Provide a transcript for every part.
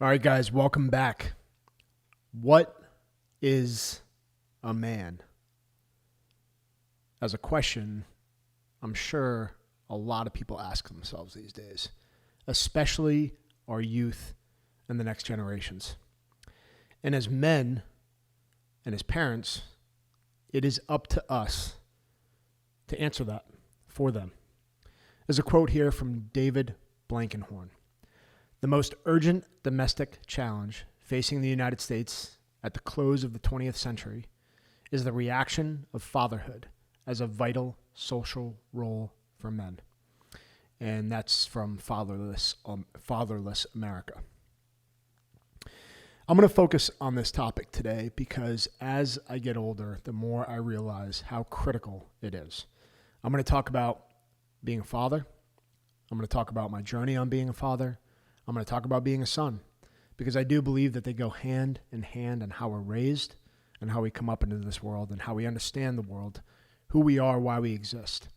All right, guys, welcome back. What is a man? As a question, I'm sure a lot of people ask themselves these days, especially our youth and the next generations. And as men and as parents, it is up to us to answer that for them. There's a quote here from David Blankenhorn. The most urgent domestic challenge facing the United States at the close of the 20th century is the reaction of fatherhood as a vital social role for men. And that's from Fatherless America. I'm going to focus on this topic today because as I get older, the more I realize how critical it is. I'm going to talk about being a father. I'm going to talk about my journey on being a father. I'm going to talk about being a son because I do believe that they go hand in hand on how we're raised and how we come up into this world and how we understand the world, who we are, why we exist.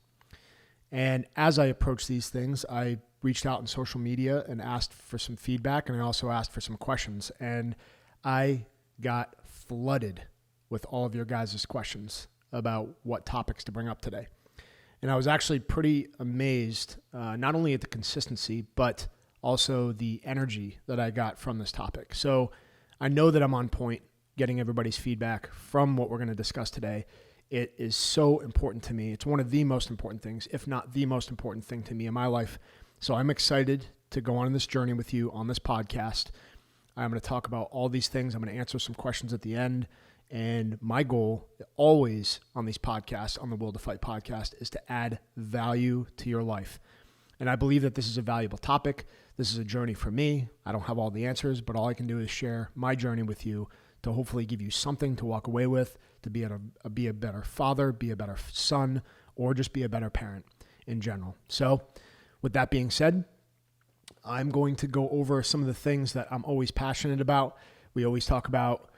And as I approach these things, I reached out on social media and asked for some feedback, and I also asked for some questions. And I got flooded with all of your guys' questions about what topics to bring up today. And I was actually pretty amazed, not only at the consistency, but also the energy that I got from this topic. So I know that I'm on point getting everybody's feedback from what we're going to discuss today. It is so important to me. It's one of the most important things, if not the most important thing to me in my life. So I'm excited to go on this journey with you on this podcast. I'm going to talk about all these things. I'm going to answer some questions at the end. And my goal always on these podcasts, on the Will to Fight podcast, is to add value to your life. And I believe that this is a valuable topic. This is a journey for me. I don't have all the answers, but all I can do is share my journey with you to hopefully give you something to walk away with, to be a better father, be a better son, or just be a better parent in general. So with that being said, I'm going to go over some of the things that I'm always passionate about. We always talk about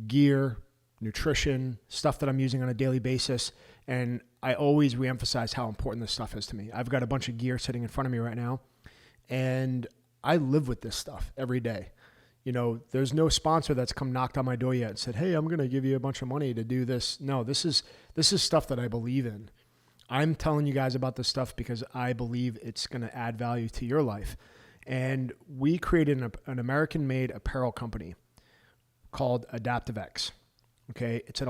gear, nutrition, stuff that I'm using on a daily basis. And I always reemphasize how important this stuff is to me. I've got a bunch of gear sitting in front of me right now, and I live with this stuff every day. You know, there's no sponsor that's come knocked on my door yet and said, hey, I'm going to give you a bunch of money to do this. No, this is stuff that I believe in. I'm telling you guys about this stuff because I believe it's going to add value to your life. And we created an American-made apparel company called Adaptive X. Okay, it's an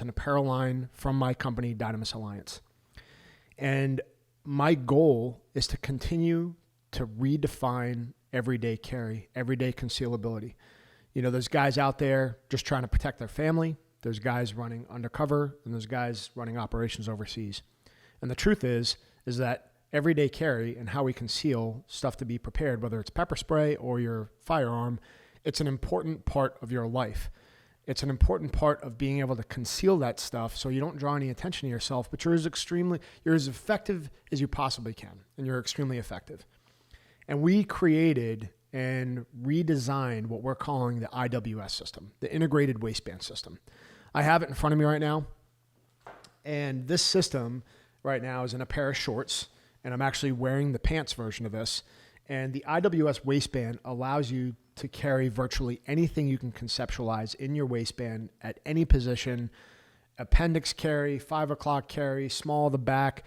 apparel line from my company, Dynamis Alliance. And my goal is to continue to redefine everyday carry, everyday concealability. You know, there's guys out there just trying to protect their family. There's guys running undercover, and there's guys running operations overseas. And the truth is that everyday carry and how we conceal stuff to be prepared, whether it's pepper spray or your firearm, it's an important part of your life. It's an important part of being able to conceal that stuff so you don't draw any attention to yourself, but you're as effective as you possibly can, and you're extremely effective. And we created and redesigned what we're calling the IWS system, the Integrated Waistband System. I have it in front of me right now, and this system right now is in a pair of shorts, and I'm actually wearing the pants version of this. And the IWS waistband allows you to carry virtually anything you can conceptualize in your waistband at any position, appendix carry, 5 o'clock carry, small of the back,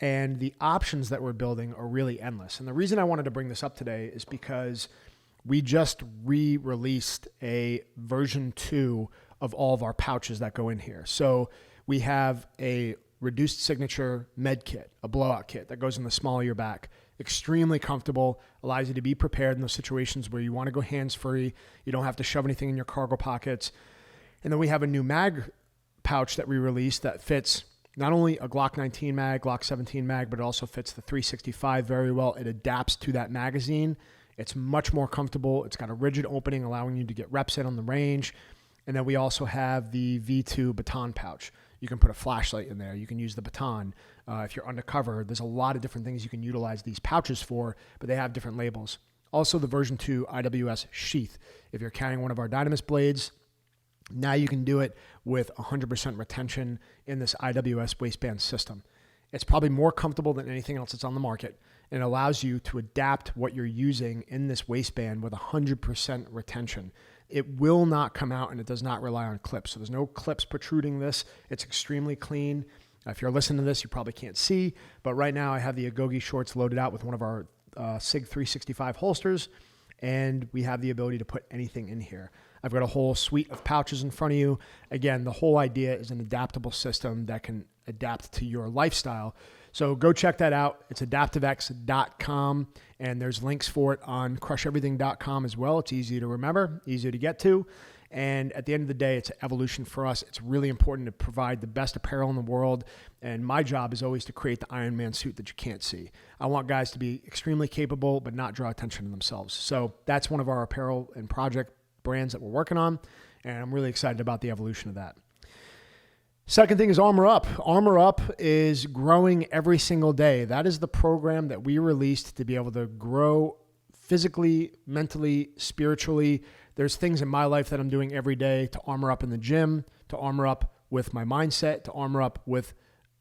and the options that we're building are really endless. And the reason I wanted to bring this up today is because we just re-released a version 2 of all of our pouches that go in here. So we have a reduced signature med kit, a blowout kit that goes in the small of your back. Extremely comfortable, allows you to be prepared in those situations where you want to go hands-free. You don't have to shove anything in your cargo pockets. And then we have a new mag pouch that we released that fits not only a Glock 19 mag, Glock 17 mag, but it also fits the 365 very well. It adapts to that magazine. It's much more comfortable. It's got a rigid opening, allowing you to get reps in on the range. And then we also have the V2 Baton Pouch. You can put a flashlight in there. You can use the baton. If you're undercover, there's a lot of different things you can utilize these pouches for, but they have different labels. Also, the version 2 IWS sheath. If you're carrying one of our Dynamis blades, now you can do it with 100% retention in this IWS waistband system. It's probably more comfortable than anything else that's on the market. and it allows you to adapt what you're using in this waistband with 100% retention. It will not come out, and it does not rely on clips. So there's no clips protruding this. It's extremely clean. If you're listening to this, you probably can't see, but right now I have the Agoge shorts loaded out with one of our SIG 365 holsters, and we have the ability to put anything in here. I've got a whole suite of pouches in front of you. Again, the whole idea is an adaptable system that can adapt to your lifestyle. So go check that out. It's adaptivex.com, and there's links for it on crusheverything.com as well. It's easy to remember, easy to get to. And at the end of the day, it's an evolution for us. It's really important to provide the best apparel in the world. And my job is always to create the Iron Man suit that you can't see. I want guys to be extremely capable, but not draw attention to themselves. So that's one of our apparel and project brands that we're working on. And I'm really excited about the evolution of that. Second thing is Armor Up. Armor Up is growing every single day. That is the program that we released to be able to grow physically, mentally, spiritually. There's things in my life that I'm doing every day to armor up in the gym, to armor up with my mindset, to armor up with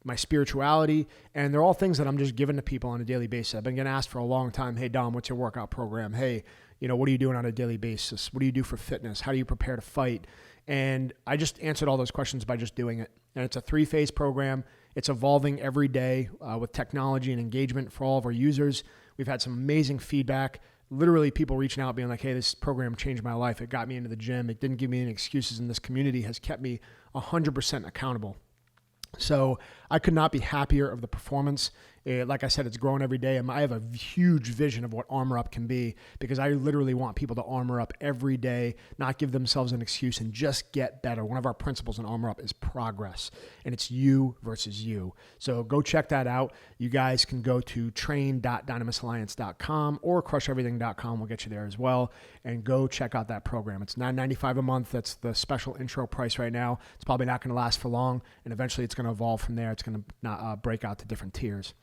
my spirituality. And they're all things that I'm just giving to people on a daily basis. I've been getting asked for a long time, hey, Dom, what's your workout program? Hey, what are you doing on a daily basis? What do you do for fitness? How do you prepare to fight? And I just answered all those questions by just doing it. And it's a 3-phase program. It's evolving every day with technology and engagement for all of our users. We've had some amazing feedback. Literally people reaching out being like, hey, this program changed my life. It got me into the gym. It didn't give me any excuses. And this community has kept me 100% accountable. So I could not be happier of the performance. Like I said, it's growing every day. And I have a huge vision of what Armor Up can be, because I literally want people to armor up every day, not give themselves an excuse, and just get better. One of our principles in Armor Up is progress, and it's you versus you. So go check that out. You guys can go to train.dynamisalliance.com or crusheverything.com. We'll get you there as well. And go check out that program. It's $9.95 a month. That's the special intro price right now. It's probably not going to last for long, and eventually it's going to evolve from there. It's going to break out to different tiers.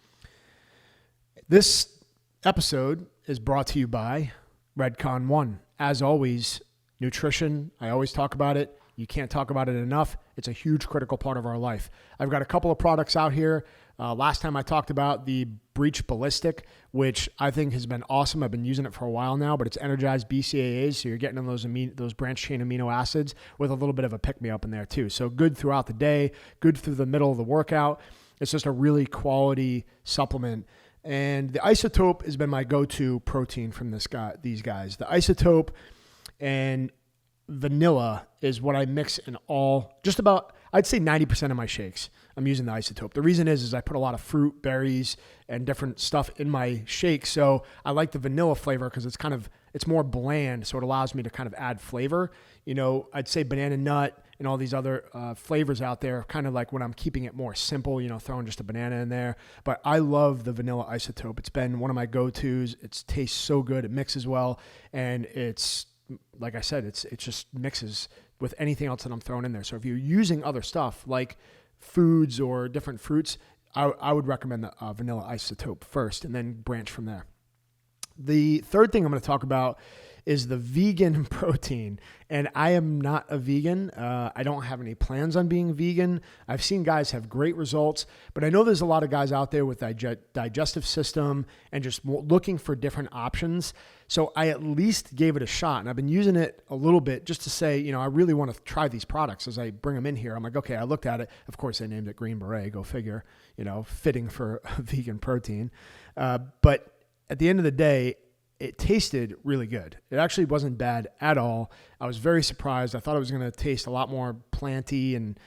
This episode is brought to you by Redcon One. As always, nutrition, I always talk about it. You can't talk about it enough. It's a huge critical part of our life. I've got a couple of products out here. Last time I talked about the Breach Ballistic, which I think has been awesome. I've been using it for a while now, but it's energized BCAAs, so you're getting in those branch chain amino acids with a little bit of a pick-me-up in there too. So good throughout the day, good through the middle of the workout. It's just a really quality supplement. And the Isotope has been my go-to protein from these guys. The Isotope and vanilla is what I mix in just about, I'd say 90% of my shakes. I'm using the Isotope. The reason is I put a lot of fruit, berries, and different stuff in my shake. So I like the vanilla flavor because it's more bland. So it allows me to kind of add flavor. I'd say banana nut and all these other flavors out there, kind of like when I'm keeping it more simple, throwing just a banana in there. But I love the vanilla Isotope. It's been one of my go-tos. It tastes so good. It mixes well. And it's, like I said, it just mixes with anything else that I'm throwing in there. So if you're using other stuff like foods or different fruits, I would recommend the vanilla Isotope first and then branch from there. The third thing I'm going to talk about is the vegan protein. And I am not a vegan. I don't have any plans on being vegan. I've seen guys have great results, but I know there's a lot of guys out there with digestive system and just looking for different options. So I at least gave it a shot, and I've been using it a little bit just to say, I really want to try these products. As I bring them in here, I'm like, okay, I looked at it. Of course, they named it Green Beret. Go figure, fitting for a vegan protein. But at the end of the day, it tasted really good. It actually wasn't bad at all. I was very surprised. I thought it was going to taste a lot more planty and,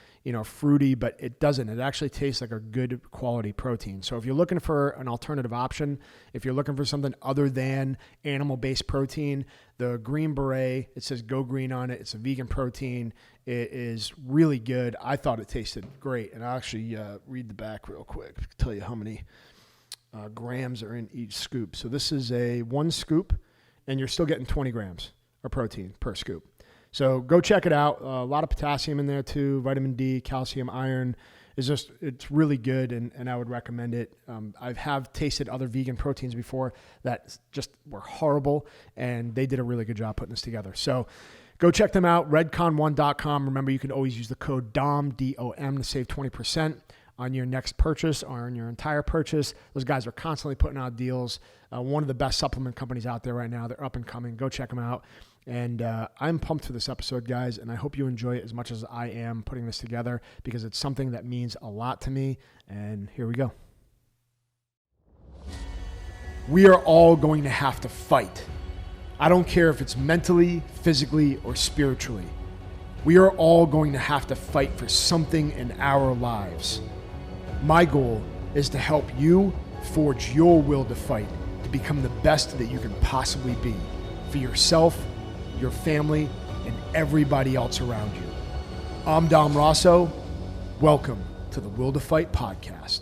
fruity, but it doesn't. It actually tastes like a good quality protein. So if you're looking for an alternative option, if you're looking for something other than animal-based protein, the Green Beret, it says Go Green on it. It's a vegan protein. It is really good. I thought it tasted great. And I'll actually read the back real quick to tell you how many grams are in each scoop. So this is a 1 scoop, and you're still getting 20 grams of protein per scoop. So go check it out. A lot of potassium in there too, vitamin D, calcium, iron. It's really good, and I would recommend it. I have tasted other vegan proteins before that just were horrible, and they did a really good job putting this together. So go check them out, redcon1.com. Remember, you can always use the code DOM, D-O-M, to save 20% on your next purchase or on your entire purchase. Those guys are constantly putting out deals. One of the best supplement companies out there right now. They're up and coming. Go check them out. And I'm pumped for this episode, guys, and I hope you enjoy it as much as I am putting this together because it's something that means a lot to me. And here we go. We are all going to have to fight. I don't care if it's mentally, physically, or spiritually. We are all going to have to fight for something in our lives. My goal is to help you forge your will to fight, to become the best that you can possibly be for yourself, your family, and everybody else around you. I'm Dom Raso. Welcome to the Will to Fight podcast.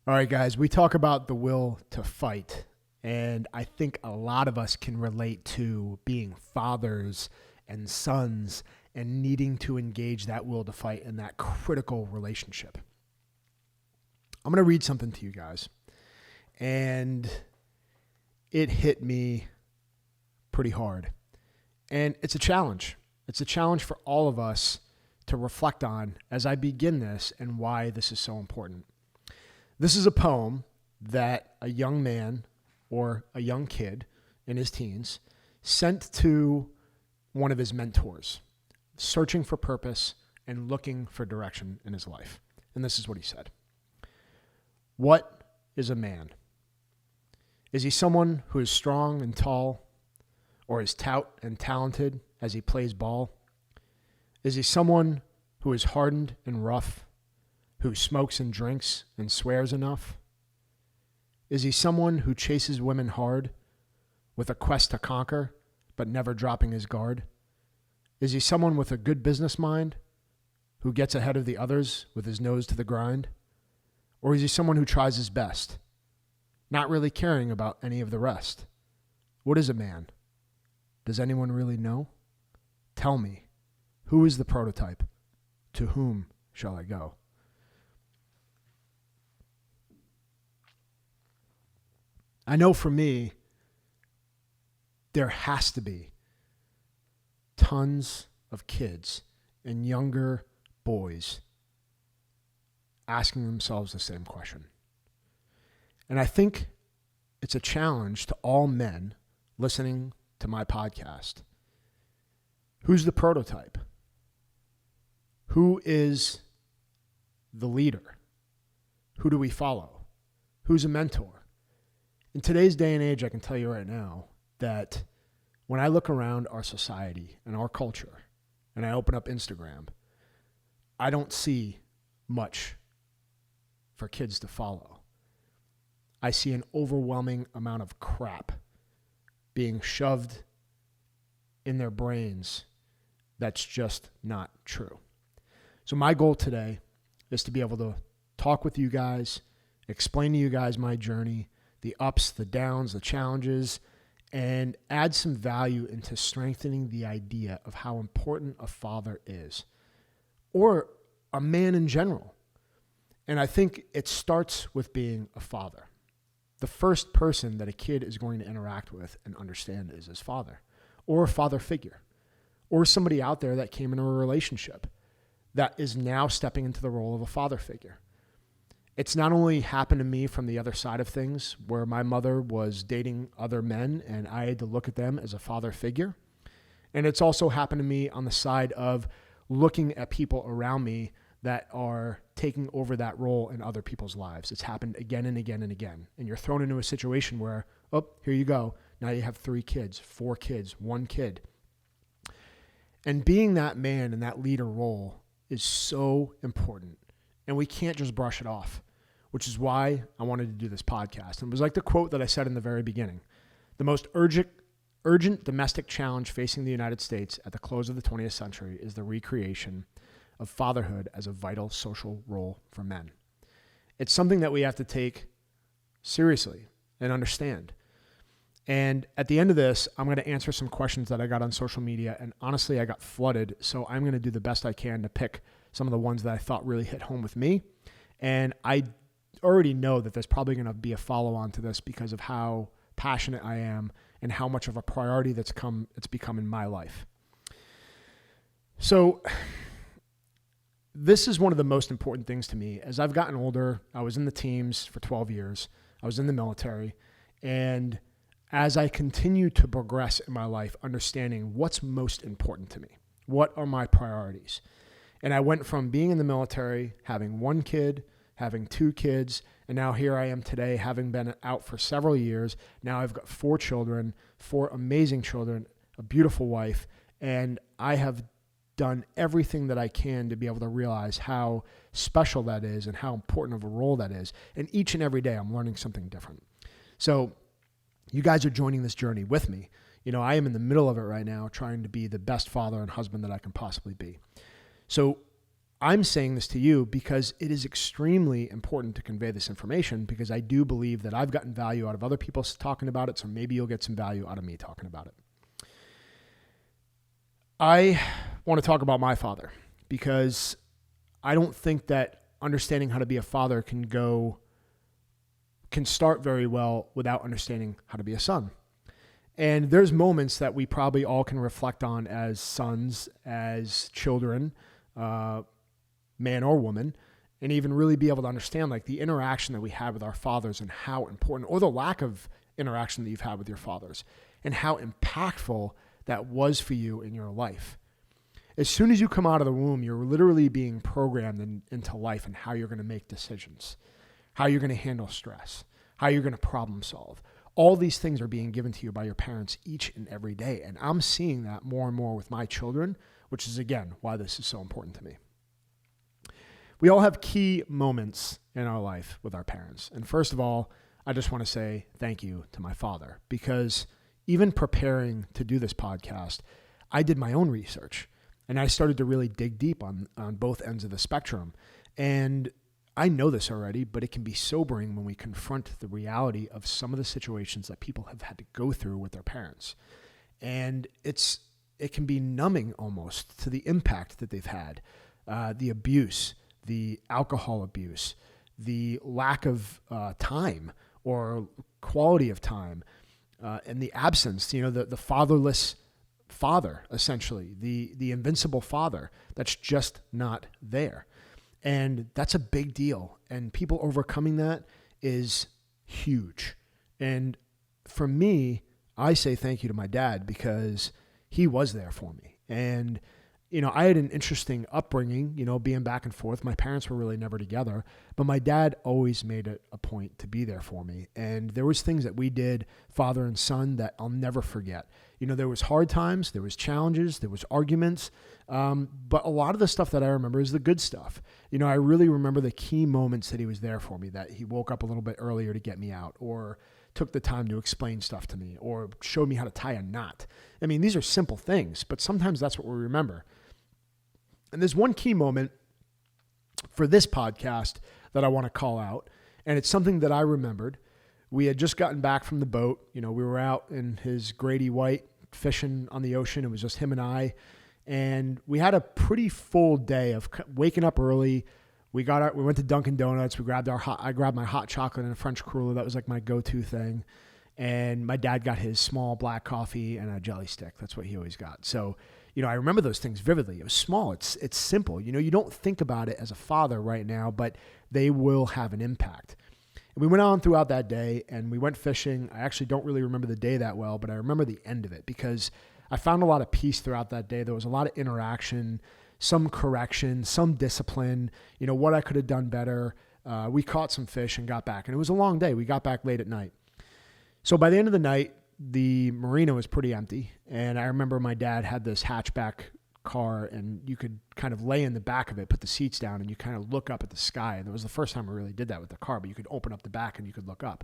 All right, guys, we talk about the will to fight, and I think a lot of us can relate to being fathers and sons and needing to engage that will to fight in that critical relationship. I'm going to read something to you guys, and it hit me pretty hard. And it's a challenge. It's a challenge for all of us to reflect on as I begin this and why this is so important. This is a poem that a young man or a young kid in his teens sent to one of his mentors, searching for purpose and looking for direction in his life. And this is what he said. What is a man? Is he someone who is strong and tall, or is stout and talented as he plays ball? Is he someone who is hardened and rough, who smokes and drinks and swears enough? Is he someone who chases women hard with a quest to conquer, but never dropping his guard? Is he someone with a good business mind who gets ahead of the others with his nose to the grind? Or is he someone who tries his best, not really caring about any of the rest? What is a man? Does anyone really know? Tell me, who is the prototype? To whom shall I go? I know for me, there has to be tons of kids and younger boys asking themselves the same question. And I think it's a challenge to all men listening to my podcast. Who's the prototype? Who is the leader? Who do we follow? Who's a mentor? In today's day and age, I can tell you right now that when I look around our society and our culture, and I open up Instagram, I don't see much for kids to follow. I see an overwhelming amount of crap being shoved in their brains that's just not true. So my goal today is to be able to talk with you guys, explain to you guys my journey, the ups, the downs, the challenges, and add some value into strengthening the idea of how important a father is, or a man in general. And I think it starts with being a father. The first person that a kid is going to interact with and understand is his father, or a father figure, or somebody out there that came into a relationship that is now stepping into the role of a father figure. It's not only happened to me from the other side of things, where my mother was dating other men and I had to look at them as a father figure. And it's also happened to me on the side of looking at people around me that are taking over that role in other people's lives. It's happened again and again and again. And you're thrown into a situation where, oh, here you go. Now you have 3 kids, 4 kids, 1 kid. And being that man in that leader role is so important. And we can't just brush it off, which is why I wanted to do this podcast. And it was like the quote that I said in the very beginning. The most urgent domestic challenge facing the United States at the close of the 20th century is the recreation of fatherhood as a vital social role for men. It's something that we have to take seriously and understand. And at the end of this, I'm going to answer some questions that I got on social media. And honestly, I got flooded. So I'm going to do the best I can to pick some of the ones that I thought really hit home with me. And I already know that there's probably going to be a follow-on to this because of how passionate I am and how much of a priority it's become in my life. So this is one of the most important things to me. As I've gotten older, I was in the teams for 12 years. I was in the military. And as I continue to progress in my life, understanding what's most important to me, what are my priorities? And I went from being in the military, having one kid, having two kids, and now here I am today, having been out for several years. Now I've got 4 children, 4 amazing children, a beautiful wife, and I have done everything that I can to be able to realize how special that is and how important of a role that is. And each and every day I'm learning something different. So you guys are joining this journey with me. I am in the middle of it right now, trying to be the best father and husband that I can possibly be. So I'm saying this to you because it is extremely important to convey this information, because I do believe that I've gotten value out of other people talking about it. So maybe you'll get some value out of me talking about it. I want to talk about my father, because I don't think that understanding how to be a father can start very well without understanding how to be a son. And there's moments that we probably all can reflect on as sons, as children, man or woman, and even really be able to understand like the interaction that we have with our fathers and how important, or the lack of interaction that you've had with your fathers, and how impactful that was for you in your life. As soon as you come out of the womb, you're literally being programmed into life and how you're going to make decisions, how you're going to handle stress, how you're going to problem solve. All these things are being given to you by your parents each and every day. And I'm seeing that more and more with my children, which is, again, why this is so important to me. We all have key moments in our life with our parents. And first of all, I just want to say thank you to my father, because even preparing to do this podcast, I did my own research and I started to really dig deep on both ends of the spectrum. And I know this already, but it can be sobering when we confront the reality of some of the situations that people have had to go through with their parents. And it can be numbing almost to the impact that they've had, the abuse, the alcohol abuse, the lack of time or quality of time, and the absence, the fatherless father, essentially, the invincible father that's just not there. And that's a big deal. And people overcoming that is huge. And for me, I say thank you to my dad, because he was there for me. And, I had an interesting upbringing, being back and forth. My parents were really never together, but my dad always made it a point to be there for me. And there was things that we did, father and son, that I'll never forget. There was hard times, there was challenges, there was arguments, but a lot of the stuff that I remember is the good stuff. I really remember the key moments that he was there for me, that he woke up a little bit earlier to get me out, or took the time to explain stuff to me, or showed me how to tie a knot. I mean, these are simple things, but sometimes that's what we remember. And there's one key moment for this podcast that I want to call out, and it's something that I remembered. We had just gotten back from the boat. We were out in his Grady White fishing on the ocean. It was just him and I. And we had a pretty full day of waking up early. We went to Dunkin' Donuts. I grabbed my hot chocolate and a French cruller. That was like my go-to thing. And my dad got his small black coffee and a jelly stick. That's what he always got. So, I remember those things vividly. It was small. It's simple. You don't think about it as a father right now, but they will have an impact. We went on throughout that day and we went fishing. I actually don't really remember the day that well, but I remember the end of it, because I found a lot of peace throughout that day. There was a lot of interaction, some correction, some discipline, what I could have done better. We caught some fish and got back, and it was a long day. We got back late at night. So by the end of the night, the marina was pretty empty. And I remember my dad had this hatchback car, and you could kind of lay in the back of it, put the seats down, and you kind of look up at the sky. And it was the first time I really did that with the car, but you could open up the back and you could look up.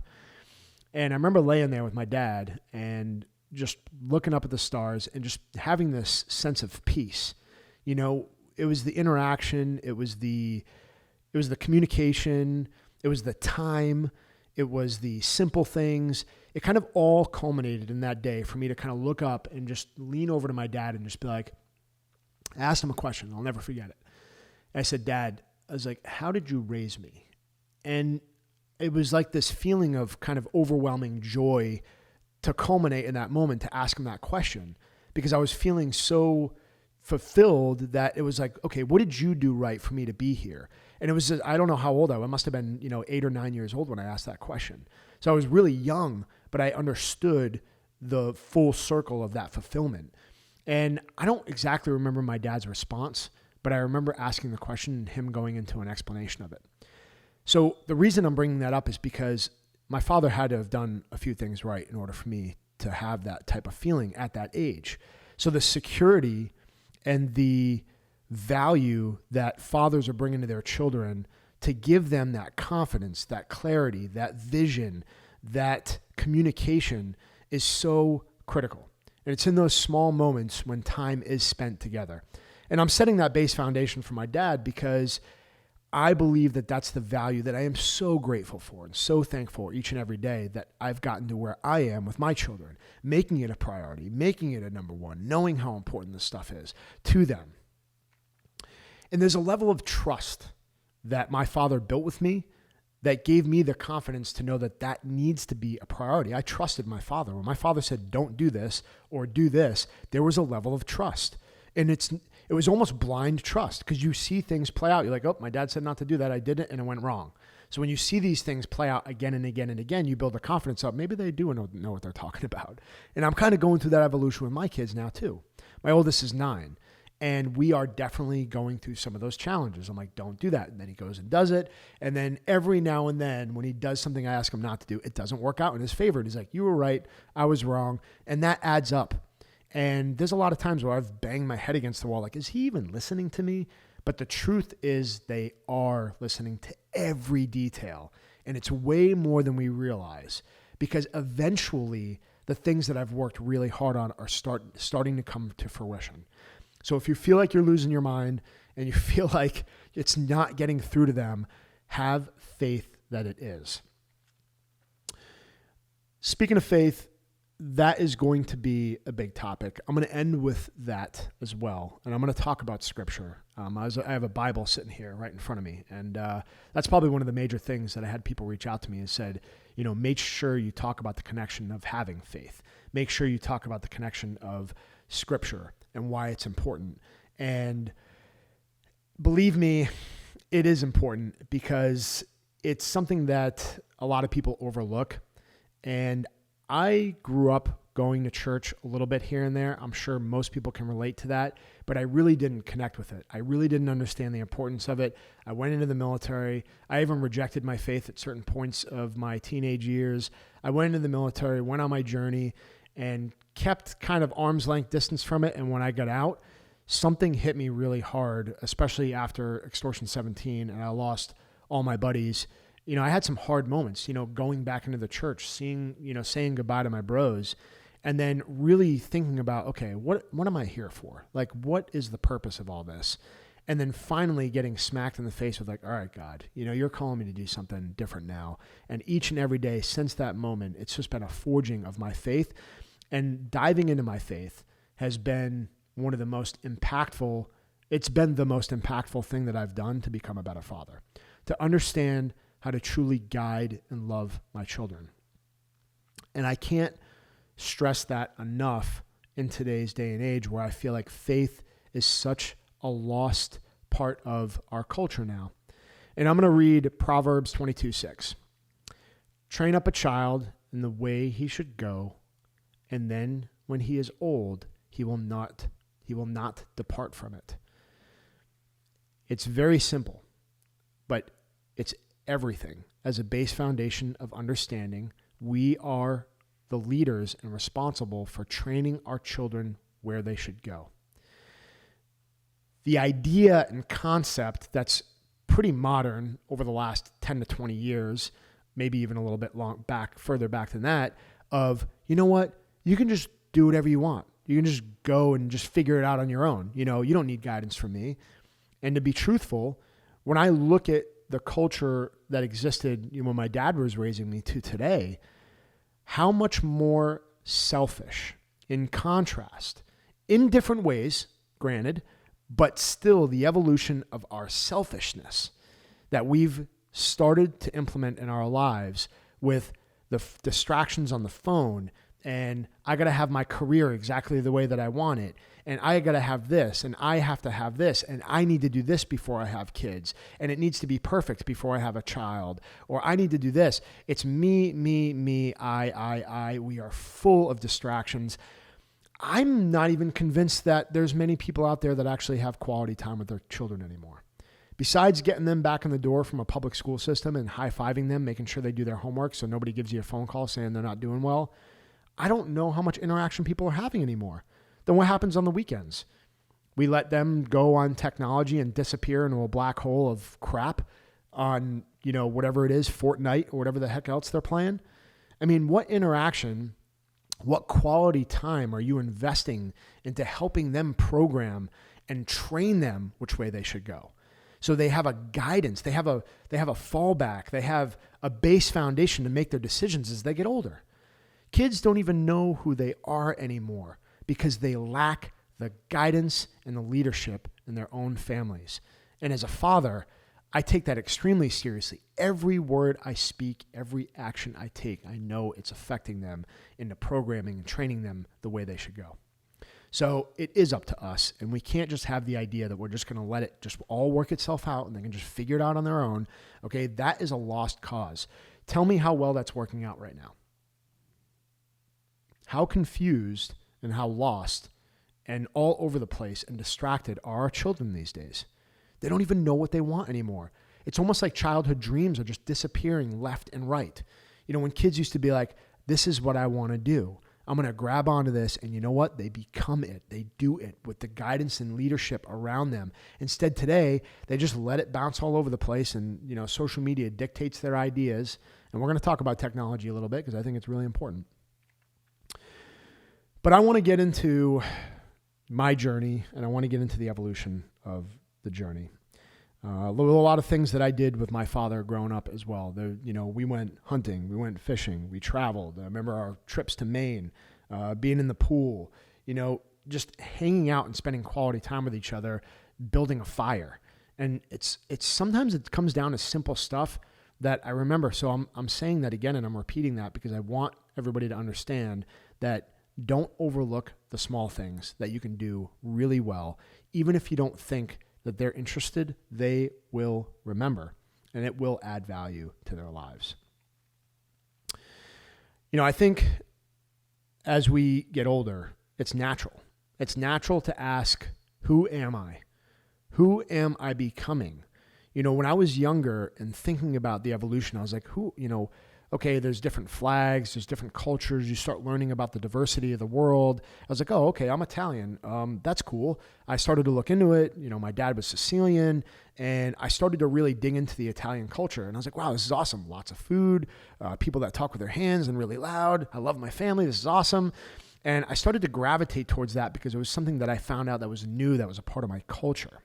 And I remember laying there with my dad and just looking up at the stars and just having this sense of peace. It was the interaction, it was the communication, it was the time, it was the simple things. It kind of all culminated in that day for me to kind of look up and just lean over to my dad and just be like, I asked him a question. I'll never forget it. I said, Dad, I was like, how did you raise me? And it was like this feeling of kind of overwhelming joy to culminate in that moment to ask him that question, because I was feeling so fulfilled that it was like, okay, what did you do right for me to be here? And it was, I don't know how old I was. I must have been, 8 or 9 years old when I asked that question. So I was really young, but I understood the full circle of that fulfillment. And I don't exactly remember my dad's response, but I remember asking the question and him going into an explanation of it. So the reason I'm bringing that up is because my father had to have done a few things right in order for me to have that type of feeling at that age. So the security and the value that fathers are bringing to their children to give them that confidence, that clarity, that vision, that communication is so critical. And it's in those small moments when time is spent together. And I'm setting that base foundation for my dad because I believe that that's the value that I am so grateful for and so thankful each and every day that I've gotten to where I am with my children, making it a priority, making it a number one, knowing how important this stuff is to them. And there's a level of trust that my father built with me that gave me the confidence to know that that needs to be a priority. I trusted my father. When my father said, don't do this or do this, there was a level of trust. And it was almost blind trust because you see things play out. You're like, oh, my dad said not to do that. I did it and it went wrong. So when you see these things play out again and again and again, you build the confidence up. Maybe they do know what they're talking about. And I'm kind of going through that evolution with my kids now too. My oldest is 9. And we are definitely going through some of those challenges. I'm like, don't do that. And then he goes and does it. And then every now and then when he does something I ask him not to do, it doesn't work out in his favor. And he's like, you were right. I was wrong. And that adds up. And there's a lot of times where I've banged my head against the wall. Like, is he even listening to me? But the truth is they are listening to every detail. And it's way more than we realize because eventually the things that I've worked really hard on are starting to come to fruition. So if you feel like you're losing your mind and you feel like it's not getting through to them, have faith that it is. Speaking of faith, that is going to be a big topic. I'm going to end with that as well. And I'm going to talk about scripture. I have a Bible sitting here right in front of me. And that's probably one of the major things that I had people reach out to me and said, make sure you talk about the connection of having faith. Make sure you talk about the connection of scripture and why it's important. And believe me, it is important because it's something that a lot of people overlook. And I grew up going to church a little bit here and there. I'm sure most people can relate to that, but I really didn't connect with it. I really didn't understand the importance of it. I went into the military. I even rejected my faith at certain points of my teenage years. I went into the military, went on my journey, and kept kind of arm's length distance from it. And when I got out, something hit me really hard, especially after Extortion 17, and I lost all my buddies. I had some hard moments, going back into the church, saying goodbye to my bros, and then really thinking about, okay, what am I here for? Like, what is the purpose of all this? And then finally getting smacked in the face with like, all right, God, you're calling me to do something different now. And each and every day since that moment, it's just been a forging of my faith. And diving into my faith has been one of the most impactful, it's been the most impactful thing that I've done to become a better father, to understand how to truly guide and love my children. And I can't stress that enough in today's day and age where I feel like faith is such a lost part of our culture now. And I'm going to read Proverbs 22:6. Train up a child in the way he should go, and then when he is old, he will not depart from it. It's very simple, but it's everything. As a base foundation of understanding, we are the leaders and responsible for training our children where they should go. The idea and concept that's pretty modern over the last 10 to 20 years, maybe even a little bit further back than that, of, you know what, you can just do whatever you want. You can just go and just figure it out on your own. You don't need guidance from me. And to be truthful, when I look at the culture that existed when my dad was raising me to today, how much more selfish in contrast, in different ways, granted, but still the evolution of our selfishness that we've started to implement in our lives with the distractions on the phone and I got to have my career exactly the way that I want it. And I got to have this, and I have to have this, and I need to do this before I have kids, and it needs to be perfect before I have a child, or I need to do this. It's me, I. We are full of distractions. I'm not even convinced that there's many people out there that actually have quality time with their children anymore. Besides getting them back in the door from a public school system and high-fiving them, making sure they do their homework so nobody gives you a phone call saying they're not doing well, I don't know how much interaction people are having anymore. Then what happens on the weekends? We let them go on technology and disappear into a black hole of crap on, whatever it is, Fortnite or whatever the heck else they're playing. I mean, what interaction, what quality time are you investing into helping them program and train them which way they should go? So they have a guidance, they have a fallback, they have a base foundation to make their decisions as they get older. Kids don't even know who they are anymore because they lack the guidance and the leadership in their own families. And as a father, I take that extremely seriously. Every word I speak, every action I take, I know it's affecting them into programming and training them the way they should go. So it is up to us, and we can't just have the idea that we're just going to let it just all work itself out and they can just figure it out on their own. Okay, that is a lost cause. Tell me how well that's working out right now. How confused and how lost and all over the place and distracted are our children these days. They don't even know what they want anymore. It's almost like childhood dreams are just disappearing left and right. When kids used to be like, this is what I want to do. I'm going to grab onto this, and you know what? They become it. They do it with the guidance and leadership around them. Instead, today, they just let it bounce all over the place, and social media dictates their ideas. And we're going to talk about technology a little bit because I think it's really important. But I want to get into my journey, and I want to get into the evolution of the journey. A lot of things that I did with my father growing up as well. We went hunting, we went fishing, we traveled. I remember our trips to Maine, being in the pool, just hanging out and spending quality time with each other, building a fire. And it's sometimes it comes down to simple stuff that I remember. So I'm saying that again, and I'm repeating that because I want everybody to understand that don't overlook the small things that you can do really well. Even if you don't think that they're interested, they will remember, and it will add value to their lives. I think as we get older, it's natural. It's natural to ask, who am I? Who am I becoming? When I was younger and thinking about the evolution, I was like, okay, there's different flags, there's different cultures. You start learning about the diversity of the world. I was like, oh, okay, I'm Italian. That's cool. I started to look into it. My dad was Sicilian, and I started to really dig into the Italian culture. And I was like, wow, this is awesome. Lots of food, people that talk with their hands and really loud. I love my family. This is awesome. And I started to gravitate towards that because it was something that I found out that was new, that was a part of my culture.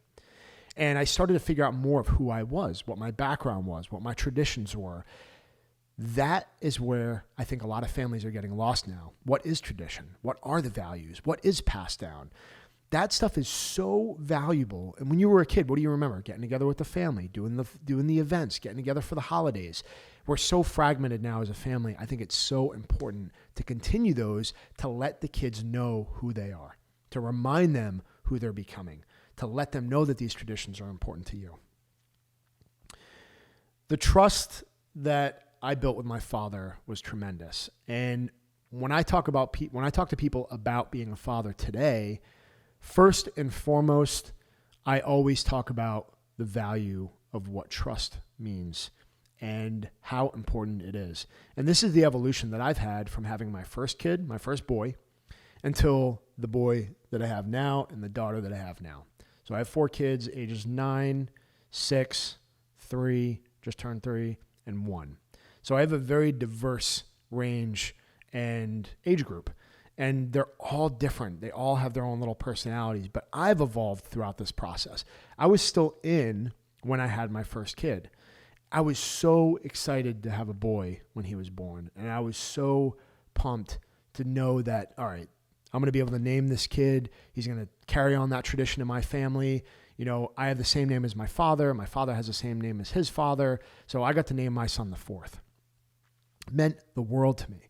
And I started to figure out more of who I was, what my background was, what my traditions were. That is where I think a lot of families are getting lost now. What is tradition? What are the values? What is passed down? That stuff is so valuable. And when you were a kid, what do you remember? Getting together with the family, doing the events, getting together for the holidays. We're so fragmented now as a family. I think it's so important to continue those, to let the kids know who they are, to remind them who they're becoming, to let them know that these traditions are important to you. The trust that I built with my father was tremendous. And when I talk to people about being a father today, first and foremost, I always talk about the value of what trust means and how important it is. And this is the evolution that I've had from having my first kid, my first boy, until the boy that I have now and the daughter that I have now. So I have 4 kids, ages 9, 6, 3, just turned 3, and 1. So I have a very diverse range and age group, and they're all different. They all have their own little personalities, but I've evolved throughout this process. I was still in when I had my first kid. I was so excited to have a boy when he was born, and I was so pumped to know that, all right, I'm going to be able to name this kid. He's going to carry on that tradition in my family. I have the same name as my father. My father has the same name as his father. So I got to name my son the 4th. It meant the world to me.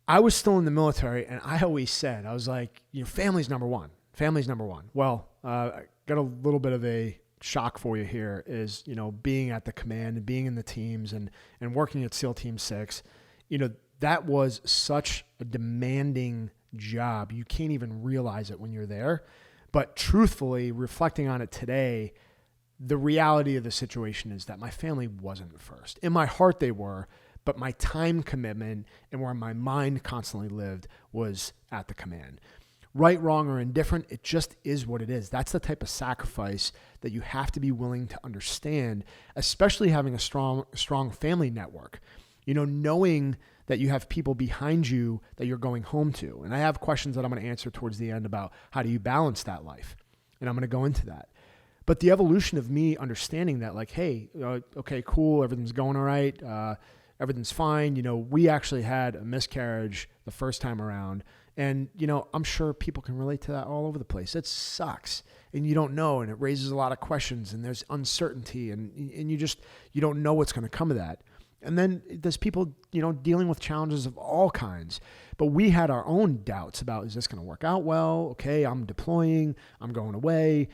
I was still in the military, and I always said, I was like, family's number one. Family's number one. Well, I got a little bit of a shock for you here is, being at the command and being in the teams and working at SEAL Team 6, that was such a demanding job. You can't even realize it when you're there. But truthfully, reflecting on it today, the reality of the situation is that my family wasn't first. In my heart, they were, but my time commitment and where my mind constantly lived was at the command. Right, wrong, or indifferent, it just is what it is. That's the type of sacrifice that you have to be willing to understand, especially having a strong family network. Knowing that you have people behind you that you're going home to. And I have questions that I'm going to answer towards the end about how do you balance that life. And I'm going to go into that. But the evolution of me understanding that, like, hey, okay, cool, everything's going all right, everything's fine. We actually had a miscarriage the first time around. And, I'm sure people can relate to that all over the place. It sucks. And you don't know, and it raises a lot of questions, and there's uncertainty, and you don't know what's going to come of that. And then there's people, dealing with challenges of all kinds. But we had our own doubts about, is this going to work out well? Okay, I'm deploying, I'm going away.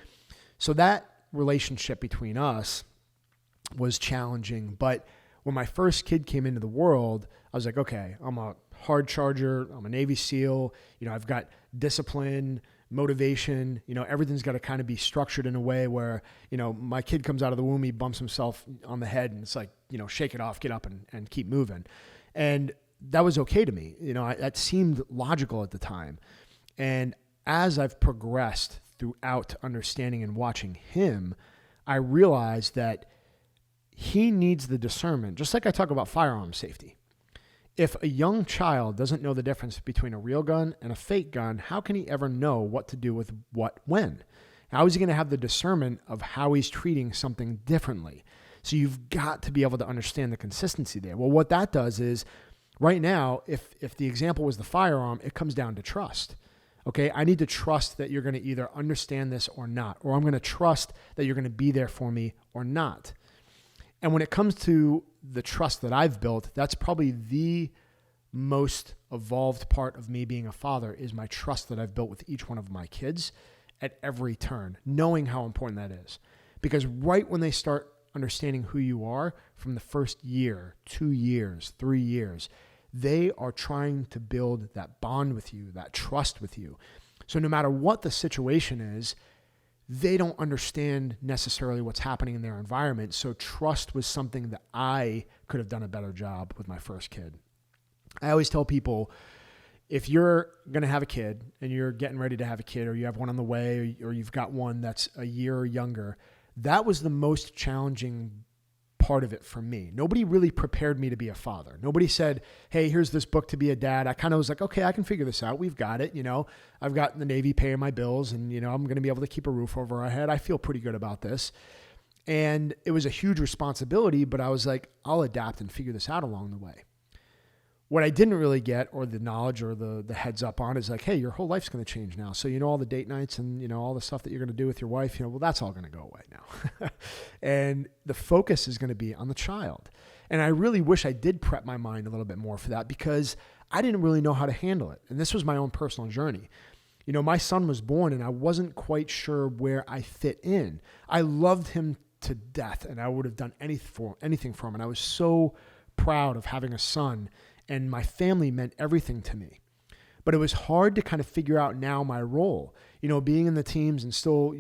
So that relationship between us was challenging. But when my first kid came into the world, I was like, okay, I'm a hard charger, I'm a Navy SEAL, I've got discipline, motivation, everything's got to kind of be structured in a way where, my kid comes out of the womb, he bumps himself on the head, and it's like, shake it off, get up and keep moving. And that was okay to me. That seemed logical at the time. And as I've progressed throughout understanding and watching him, I realized that he needs the discernment, just like I talk about firearm safety. If a young child doesn't know the difference between a real gun and a fake gun, how can he ever know what to do with what when? How is he going to have the discernment of how he's treating something differently? So you've got to be able to understand the consistency there. Well, what that does is right now, if the example was the firearm, it comes down to trust. Okay, I need to trust that you're going to either understand this or not, or I'm going to trust that you're going to be there for me or not. And when it comes to the trust that I've built, that's probably the most evolved part of me being a father is my trust that I've built with each one of my kids at every turn, knowing how important that is. Because right when they start understanding who you are from the first year, 2 years, 3 years, they are trying to build that bond with you, that trust with you. So no matter what the situation is, they don't understand necessarily what's happening in their environment. So trust was something that I could have done a better job with my first kid. I always tell people, if you're going to have a kid and you're getting ready to have a kid, or you have one on the way, or you've got one that's a year or younger, that was the most challenging part of it for me. Nobody really prepared me to be a father. Nobody said, hey, here's this book to be a dad. I kind of was like, okay, I can figure this out. We've got it. I've got the Navy paying my bills, and, I'm going to be able to keep a roof over our head. I feel pretty good about this. And it was a huge responsibility, but I was like, I'll adapt and figure this out along the way. What I didn't really get, or the knowledge or the heads up on, is like, hey, your whole life's going to change now. So, all the date nights and, all the stuff that you're going to do with your wife, well, that's all going to go away now. And the focus is going to be on the child. And I really wish I did prep my mind a little bit more for that, because I didn't really know how to handle it. And this was my own personal journey. My son was born and I wasn't quite sure where I fit in. I loved him to death and I would have done anything for him. And I was so proud of having a son. And my family meant everything to me. But it was hard to kind of figure out now my role. Being in the teams and still,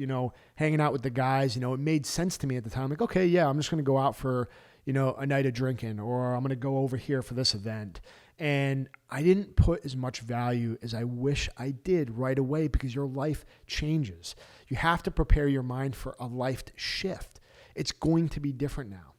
hanging out with the guys, it made sense to me at the time. Like, okay, yeah, I'm just going to go out for, a night of drinking, or I'm going to go over here for this event. And I didn't put as much value as I wish I did right away, because your life changes. You have to prepare your mind for a life shift. It's going to be different now.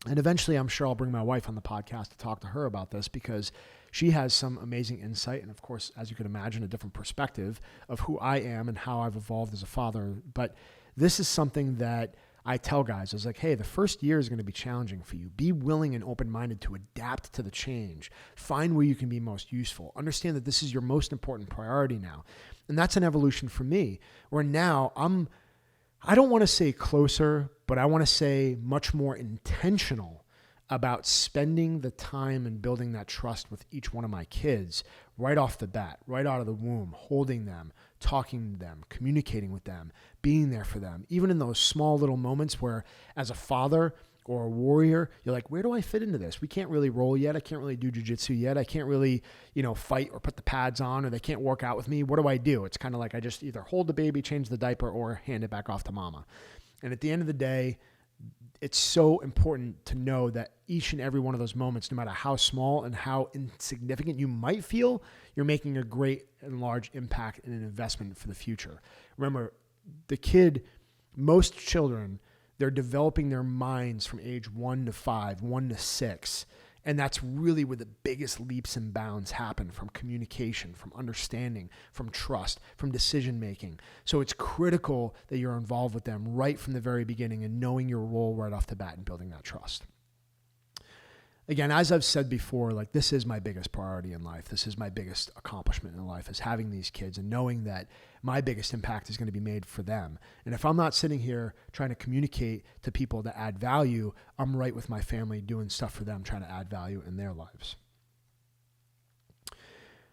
And eventually, I'm sure I'll bring my wife on the podcast to talk to her about this, because she has some amazing insight. And of course, as you can imagine, a different perspective of who I am and how I've evolved as a father. But this is something that I tell guys. I was like, hey, the first year is going to be challenging for you. Be willing and open-minded to adapt to the change. Find where you can be most useful. Understand that this is your most important priority now. And that's an evolution for me, where now I don't want to say closer, but I want to say much more intentional about spending the time and building that trust with each one of my kids right off the bat, right out of the womb, holding them, talking to them, communicating with them, being there for them, even in those small little moments where as a father or a warrior, you're like, where do I fit into this? We can't really roll yet. I can't really do jujitsu yet. I can't really, fight or put the pads on, or they can't work out with me. What do I do? It's kind of like I just either hold the baby, change the diaper, or hand it back off to mama. And at the end of the day, it's so important to know that each and every one of those moments, no matter how small and how insignificant you might feel, you're making a great and large impact and an investment for the future. Remember, most children, they're developing their minds from age 1 to 5, 1 to 6. And that's really where the biggest leaps and bounds happen, from communication, from understanding, from trust, from decision-making. So it's critical that you're involved with them right from the very beginning and knowing your role right off the bat and building that trust. Again, as I've said before, this is my biggest priority in life. This is my biggest accomplishment in life, is having these kids and knowing that my biggest impact is going to be made for them. And if I'm not sitting here trying to communicate to people to add value, I'm right with my family doing stuff for them, trying to add value in their lives.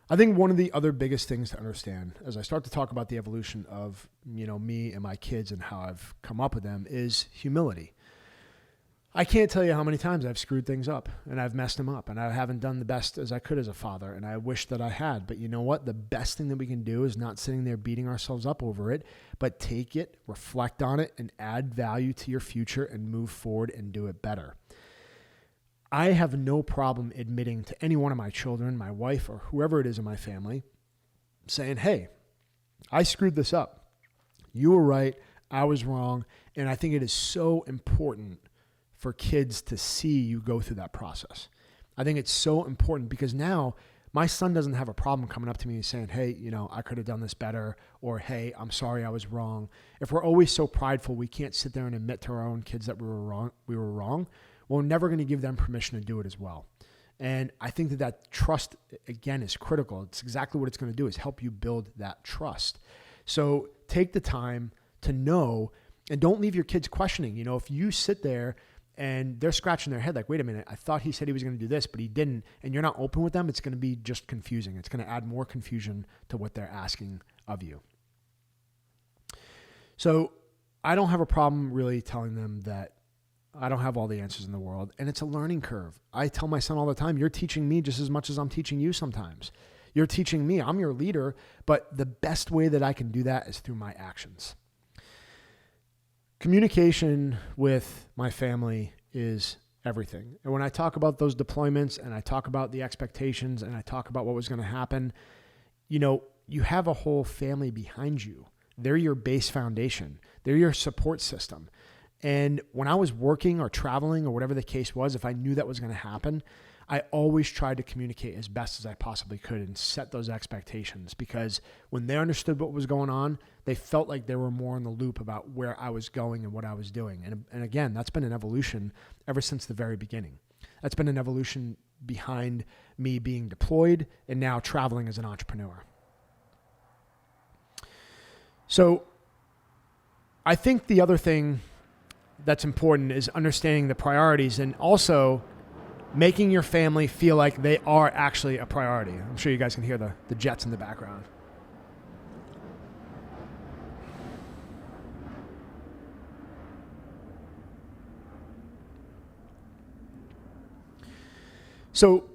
I think one of the other biggest things to understand as I start to talk about the evolution of, me and my kids and how I've come up with them is humility. I can't tell you how many times I've screwed things up and I've messed them up and I haven't done the best as I could as a father, and I wish that I had. But you know what? The best thing that we can do is not sitting there beating ourselves up over it, but take it, reflect on it, and add value to your future and move forward and do it better. I have no problem admitting to any one of my children, my wife, or whoever it is in my family, saying, hey, I screwed this up. You were right. I was wrong. And I think it is so important for kids to see you go through that process. I think it's so important because now my son doesn't have a problem coming up to me and saying, hey, I could have done this better, or hey, I'm sorry I was wrong. If we're always so prideful, we can't sit there and admit to our own kids that we were wrong. We're never going to give them permission to do it as well. And I think that trust, again, is critical. It's exactly what it's going to do, is help you build that trust. So take the time to know, and don't leave your kids questioning. If you sit there and they're scratching their head like, wait a minute, I thought he said he was going to do this, but he didn't, and you're not open with them, it's going to be just confusing. It's going to add more confusion to what they're asking of you. So I don't have a problem really telling them that I don't have all the answers in the world, and it's a learning curve. I tell my son all the time, you're teaching me just as much as I'm teaching you sometimes. You're teaching me, I'm your leader, but the best way that I can do that is through my actions. Communication with my family is everything. And when I talk about those deployments and I talk about the expectations and I talk about what was going to happen, you have a whole family behind you. They're your base foundation. They're your support system. And when I was working or traveling or whatever the case was, if I knew that was going to happen, I always tried to communicate as best as I possibly could and set those expectations, because when they understood what was going on, they felt like they were more in the loop about where I was going and what I was doing. And again, that's been an evolution ever since the very beginning. That's been an evolution behind me being deployed and now traveling as an entrepreneur. So I think the other thing that's important is understanding the priorities and also making your family feel like they are actually a priority. I'm sure you guys can hear the jets in the background. So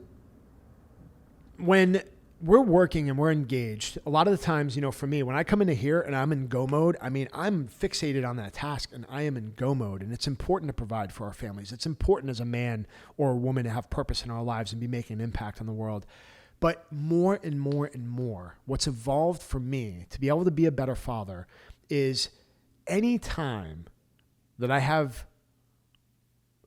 when we're working and we're engaged, a lot of the times, for me, when I come into here and I'm in go mode, I'm fixated on that task and I am in go mode, and it's important to provide for our families. It's important as a man or a woman to have purpose in our lives and be making an impact on the world. But more and more and more, what's evolved for me to be able to be a better father is any time that I have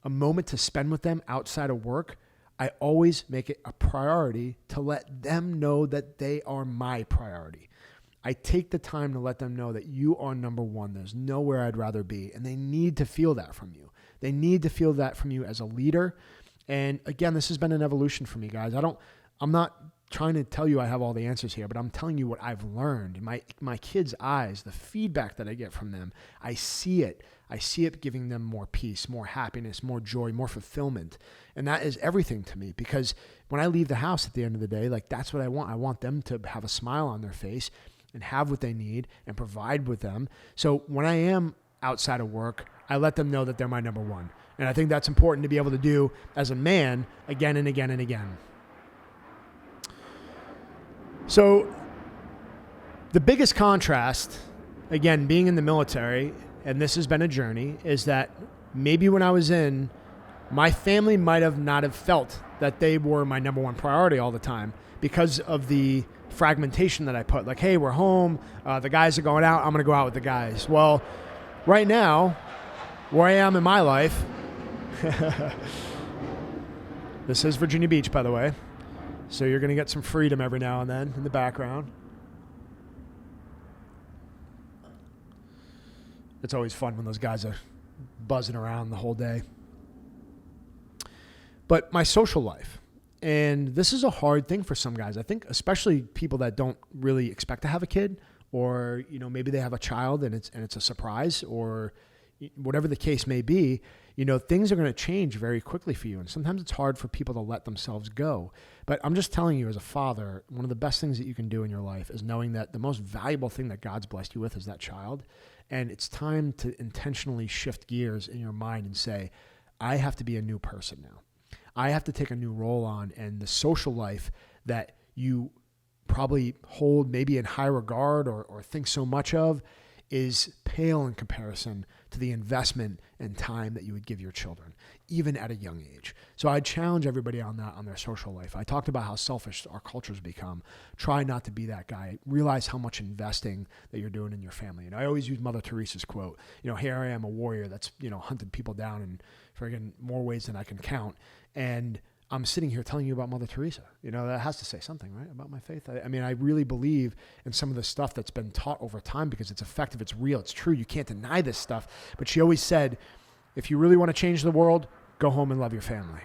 a moment to spend with them outside of work, I always make it a priority to let them know that they are my priority. I take the time to let them know that you are number one. There's nowhere I'd rather be. And they need to feel that from you. They need to feel that from you as a leader. And again, this has been an evolution for me, guys. I'm not trying to tell you I have all the answers here, but I'm telling you what I've learned. My kids' eyes, the feedback that I get from them, I see it. I see it giving them more peace, more happiness, more joy, more fulfillment. And that is everything to me, because when I leave the house at the end of the day, like, that's what I want. I want them to have a smile on their face and have what they need and provide with them. So when I am outside of work, I let them know that they're my number one. And I think that's important to be able to do as a man again and again and again. So the biggest contrast, again, being in the military, and this has been a journey, is that maybe when I was in, my family might have not have felt that they were my number one priority all the time because of the fragmentation that I put. Like, hey, we're home. The guys are going out. I'm going to go out with the guys. Well, right now, where I am in my life, this is Virginia Beach, by the way. So you're going to get some freedom every now and then in the background. It's always fun when those guys are buzzing around the whole day. But my social life, and this is a hard thing for some guys. I think especially people that don't really expect to have a kid, or, you know, maybe they have a child and it's a surprise, or whatever the case may be, you know, things are going to change very quickly for you. And sometimes it's hard for people to let themselves go. But I'm just telling you, as a father, one of the best things that you can do in your life is knowing that the most valuable thing that God's blessed you with is that child. And it's time to intentionally shift gears in your mind and say, I have to be a new person now. I have to take a new role on, and the social life that you probably hold maybe in high regard or think so much of is pale in comparison to the investment and time that you would give your children, even at a young age. So I challenge everybody on that, on their social life. I talked about how selfish our culture's become. Try not to be that guy. Realize how much investing that you're doing in your family. And I always use Mother Teresa's quote, you know, here I am, a warrior that's, you know, hunted people down in friggin' more ways than I can count. And I'm sitting here telling you about Mother Teresa. You know, that has to say something, right, about my faith. I mean, I really believe in some of the stuff that's been taught over time because it's effective, it's real, it's true. You can't deny this stuff. But she always said, if you really want to change the world, go home and love your family.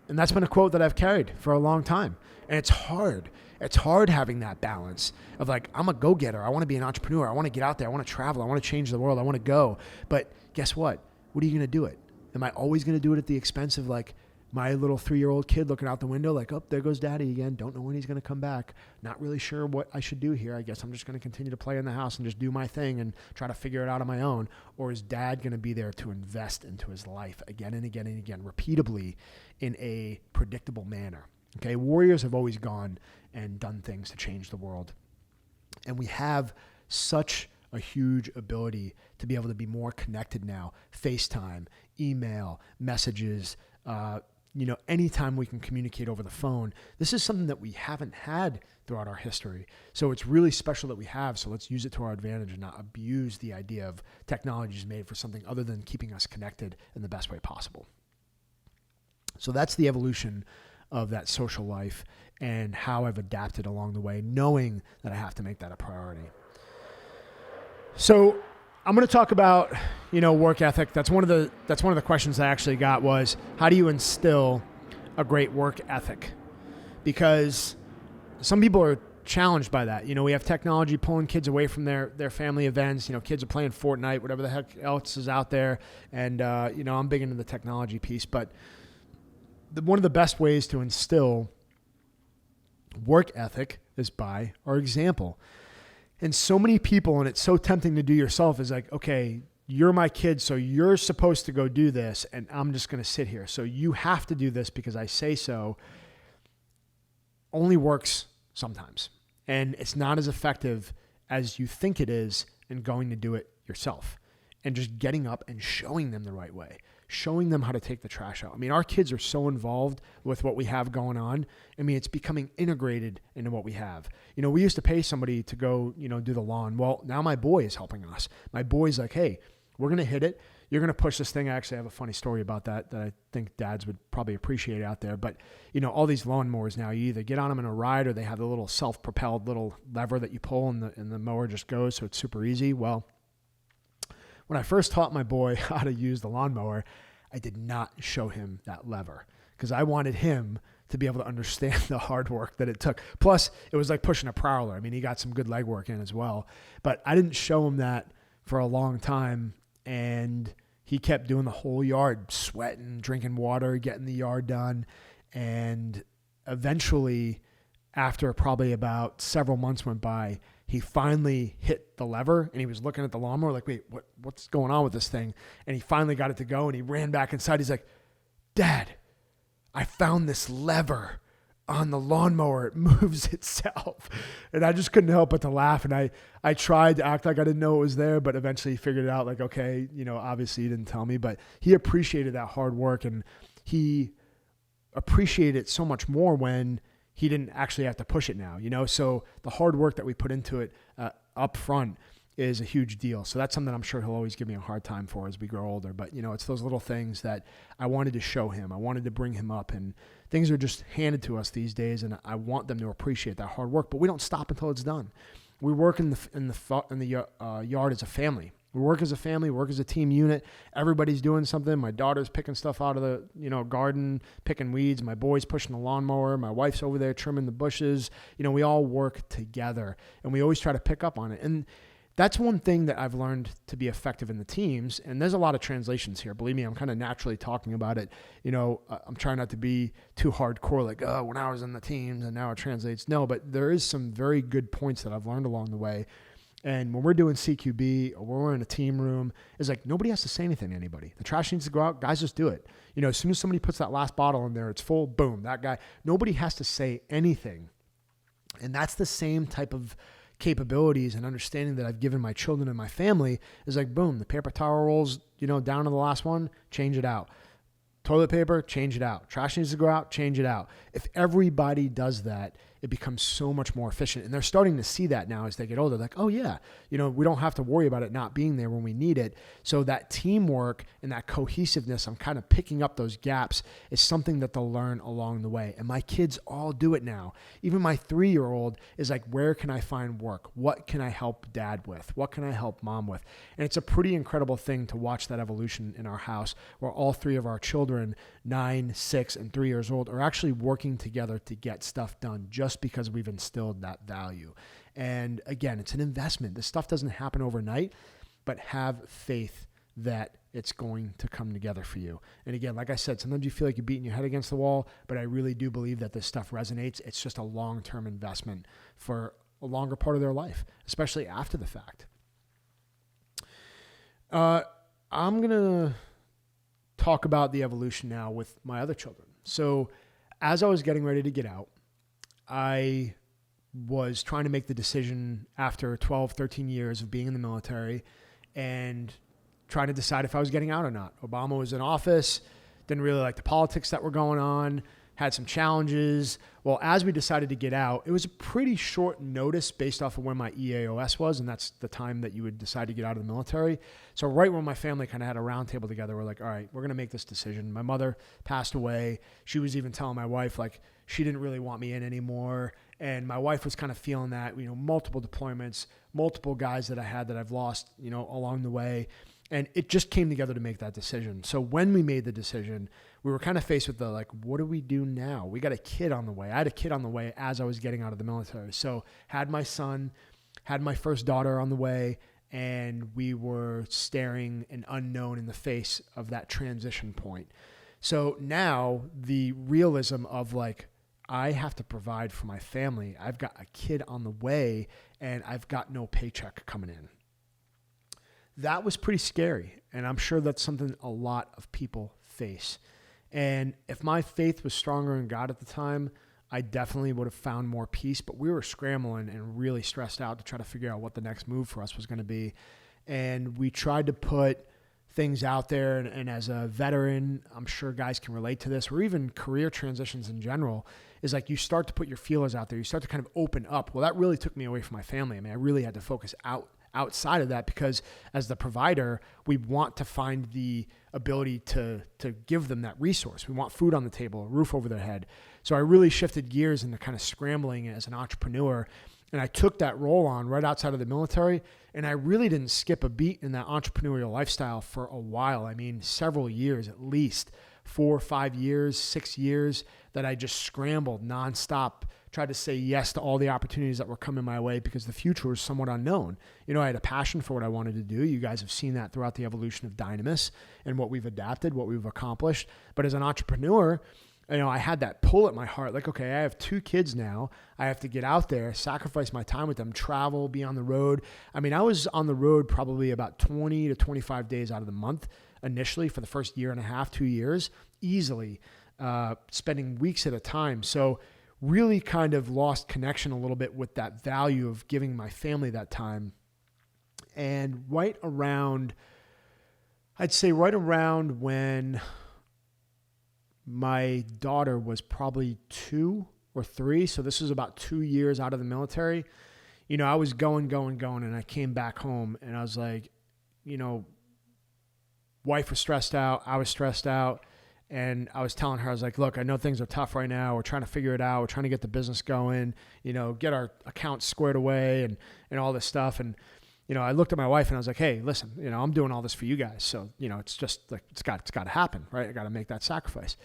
And that's been a quote that I've carried for a long time. And it's hard. It's hard having that balance of like, I'm a go-getter. I want to be an entrepreneur. I want to get out there. I want to travel. I want to change the world. I want to go. But guess what? What are you going to do it? Am I always going to do it at the expense of like my little 3-year-old kid looking out the window like, oh, there goes daddy again. Don't know when he's going to come back. Not really sure what I should do here. I guess I'm just going to continue to play in the house and just do my thing and try to figure it out on my own. Or is dad going to be there to invest into his life again and again and again, repeatably in a predictable manner? Okay, warriors have always gone and done things to change the world. And we have such a huge ability to be able to be more connected now. FaceTime, email, messages, anytime we can communicate over the phone. This is something that we haven't had throughout our history. So it's really special that we have. So let's use it to our advantage and not abuse the idea of technology is made for something other than keeping us connected in the best way possible. So that's the evolution of that social life and how I've adapted along the way, knowing that I have to make that a priority. So I'm going to talk about, work ethic. That's one of the questions I actually got was, how do you instill a great work ethic? Because some people are challenged by that. We have technology pulling kids away from their family events. Kids are playing Fortnite, whatever the heck else is out there. And, I'm big into the technology piece, but one of the best ways to instill work ethic is by our example. And so many people, and it's so tempting to do yourself, is like, okay, you're my kid, so you're supposed to go do this, and I'm just going to sit here. So you have to do this because I say so. Only works sometimes. And it's not as effective as you think it is in going to do it yourself and just getting up and showing them the right way, showing them how to take the trash out. I mean, our kids are so involved with what we have going on. I mean, it's becoming integrated into what we have. We used to pay somebody to go, do the lawn. Well, now my boy is helping us. My boy's like, hey, we're going to hit it. You're going to push this thing. I actually have a funny story about that I think dads would probably appreciate out there. But, all these lawnmowers now, you either get on them in a ride or they have the little self-propelled little lever that you pull and the mower just goes. So it's super easy. Well, when I first taught my boy how to use the lawnmower, I did not show him that lever because I wanted him to be able to understand the hard work that it took. Plus, it was like pushing a prowler. I mean, he got some good leg work in as well. But I didn't show him that for a long time, and he kept doing the whole yard, sweating, drinking water, getting the yard done. And eventually, after probably about several months went by, he finally hit the lever, and he was looking at the lawnmower like, wait, what's going on with this thing? And he finally got it to go, and he ran back inside. He's like, Dad, I found this lever on the lawnmower. It moves itself. And I just couldn't help but to laugh. And I tried to act like I didn't know it was there, but eventually figured it out like, okay, obviously he didn't tell me, but he appreciated that hard work, and he appreciated it so much more when he didn't actually have to push it now, So the hard work that we put into it up front is a huge deal. So that's something I'm sure he'll always give me a hard time for as we grow older. But, it's those little things that I wanted to show him. I wanted to bring him up, and things are just handed to us these days, and I want them to appreciate that hard work. But we don't stop until it's done. We work in the yard as a family. We work as a family, work as a team unit. Everybody's doing something. My daughter's picking stuff out of the garden, picking weeds. My boy's pushing the lawnmower. My wife's over there trimming the bushes. We all work together, and we always try to pick up on it. And that's one thing that I've learned to be effective in the teams. And there's a lot of translations here. Believe me, I'm kind of naturally talking about it. I'm trying not to be too hardcore, like, oh, when I was in the teams and now it translates. No, but there is some very good points that I've learned along the way. And when we're doing CQB or when we're in a team room, it's like nobody has to say anything to anybody. The trash needs to go out. Guys just do it. As soon as somebody puts that last bottle in there, it's full, boom, that guy. Nobody has to say anything. And that's the same type of capabilities and understanding that I've given my children and my family is like, boom, the paper towel rolls, down to the last one, change it out. Toilet paper, change it out. Trash needs to go out, change it out. If everybody does that, it becomes so much more efficient. And they're starting to see that now as they get older. Like, oh yeah, we don't have to worry about it not being there when we need it. So that teamwork and that cohesiveness, I'm kind of picking up those gaps, is something that they'll learn along the way. And my kids all do it now. Even my 3-year-old is like, where can I find work? What can I help dad with? What can I help mom with? And it's a pretty incredible thing to watch that evolution in our house, where all 3 of our children, 9, 6, and 3 years old, are actually working together to get stuff done just because we've instilled that value. And again, it's an investment. This stuff doesn't happen overnight, but have faith that it's going to come together for you. And again, like I said, sometimes you feel like you're beating your head against the wall, but I really do believe that this stuff resonates. It's just a long-term investment for a longer part of their life, especially after the fact. I'm going to talk about the evolution now with my other children. So as I was getting ready to get out, I was trying to make the decision after 12, 13 years of being in the military and trying to decide if I was getting out or not. Obama was in office, didn't really like the politics that were going on, had some challenges. Well, as we decided to get out, it was a pretty short notice based off of when my EAOS was, and that's the time that you would decide to get out of the military. So right when my family kind of had a roundtable together, we're like, all right, we're going to make this decision. My mother passed away. She was even telling my wife, like, she didn't really want me in anymore. And my wife was kind of feeling that, multiple deployments, multiple guys that I had that I've lost, along the way. And it just came together to make that decision. So when we made the decision, we were kind of faced with what do we do now? We got a kid on the way. I had a kid on the way as I was getting out of the military. So had my son, had my first daughter on the way, and we were staring an unknown in the face of that transition point. So now the realism of I have to provide for my family. I've got a kid on the way and I've got no paycheck coming in. That was pretty scary. And I'm sure that's something a lot of people face. And if my faith was stronger in God at the time, I definitely would have found more peace, but we were scrambling and really stressed out to try to figure out what the next move for us was going to be. And we tried to put things out there. And as a veteran, I'm sure guys can relate to this, or even career transitions in general, is you start to put your feelers out there. You start to kind of open up. Well, that really took me away from my family. I mean, I really had to focus outside of that because as the provider, we want to find the ability to give them that resource. We want food on the table, a roof over their head. So I really shifted gears into kind of scrambling as an entrepreneur. And I took that role on right outside of the military. And I really didn't skip a beat in that entrepreneurial lifestyle for a while. I mean, several years at least, 4, 5 years, 6 years that I just scrambled nonstop, tried to say yes to all the opportunities that were coming my way because the future was somewhat unknown. I had a passion for what I wanted to do. You guys have seen that throughout the evolution of Dynamis and what we've adapted, what we've accomplished. But as an entrepreneur, I had that pull at my heart, like, okay, I have 2 kids now. I have to get out there, sacrifice my time with them, travel, be on the road. I was on the road probably about 20 to 25 days out of the month initially for the first year and a half, 2 years, easily, spending weeks at a time. So really kind of lost connection a little bit with that value of giving my family that time. And I'd say right around when my daughter was probably 2 or 3. So this was about 2 years out of the military. I was going, and I came back home and I was like, wife was stressed out. I was stressed out. And I was telling her, I was like, look, I know things are tough right now. We're trying to figure it out. We're trying to get the business going, get our accounts squared away and all this stuff. And, I looked at my wife and I was like, hey, listen, I'm doing all this for you guys. So, it's just like, it's got to happen, right? I got to make that sacrifice.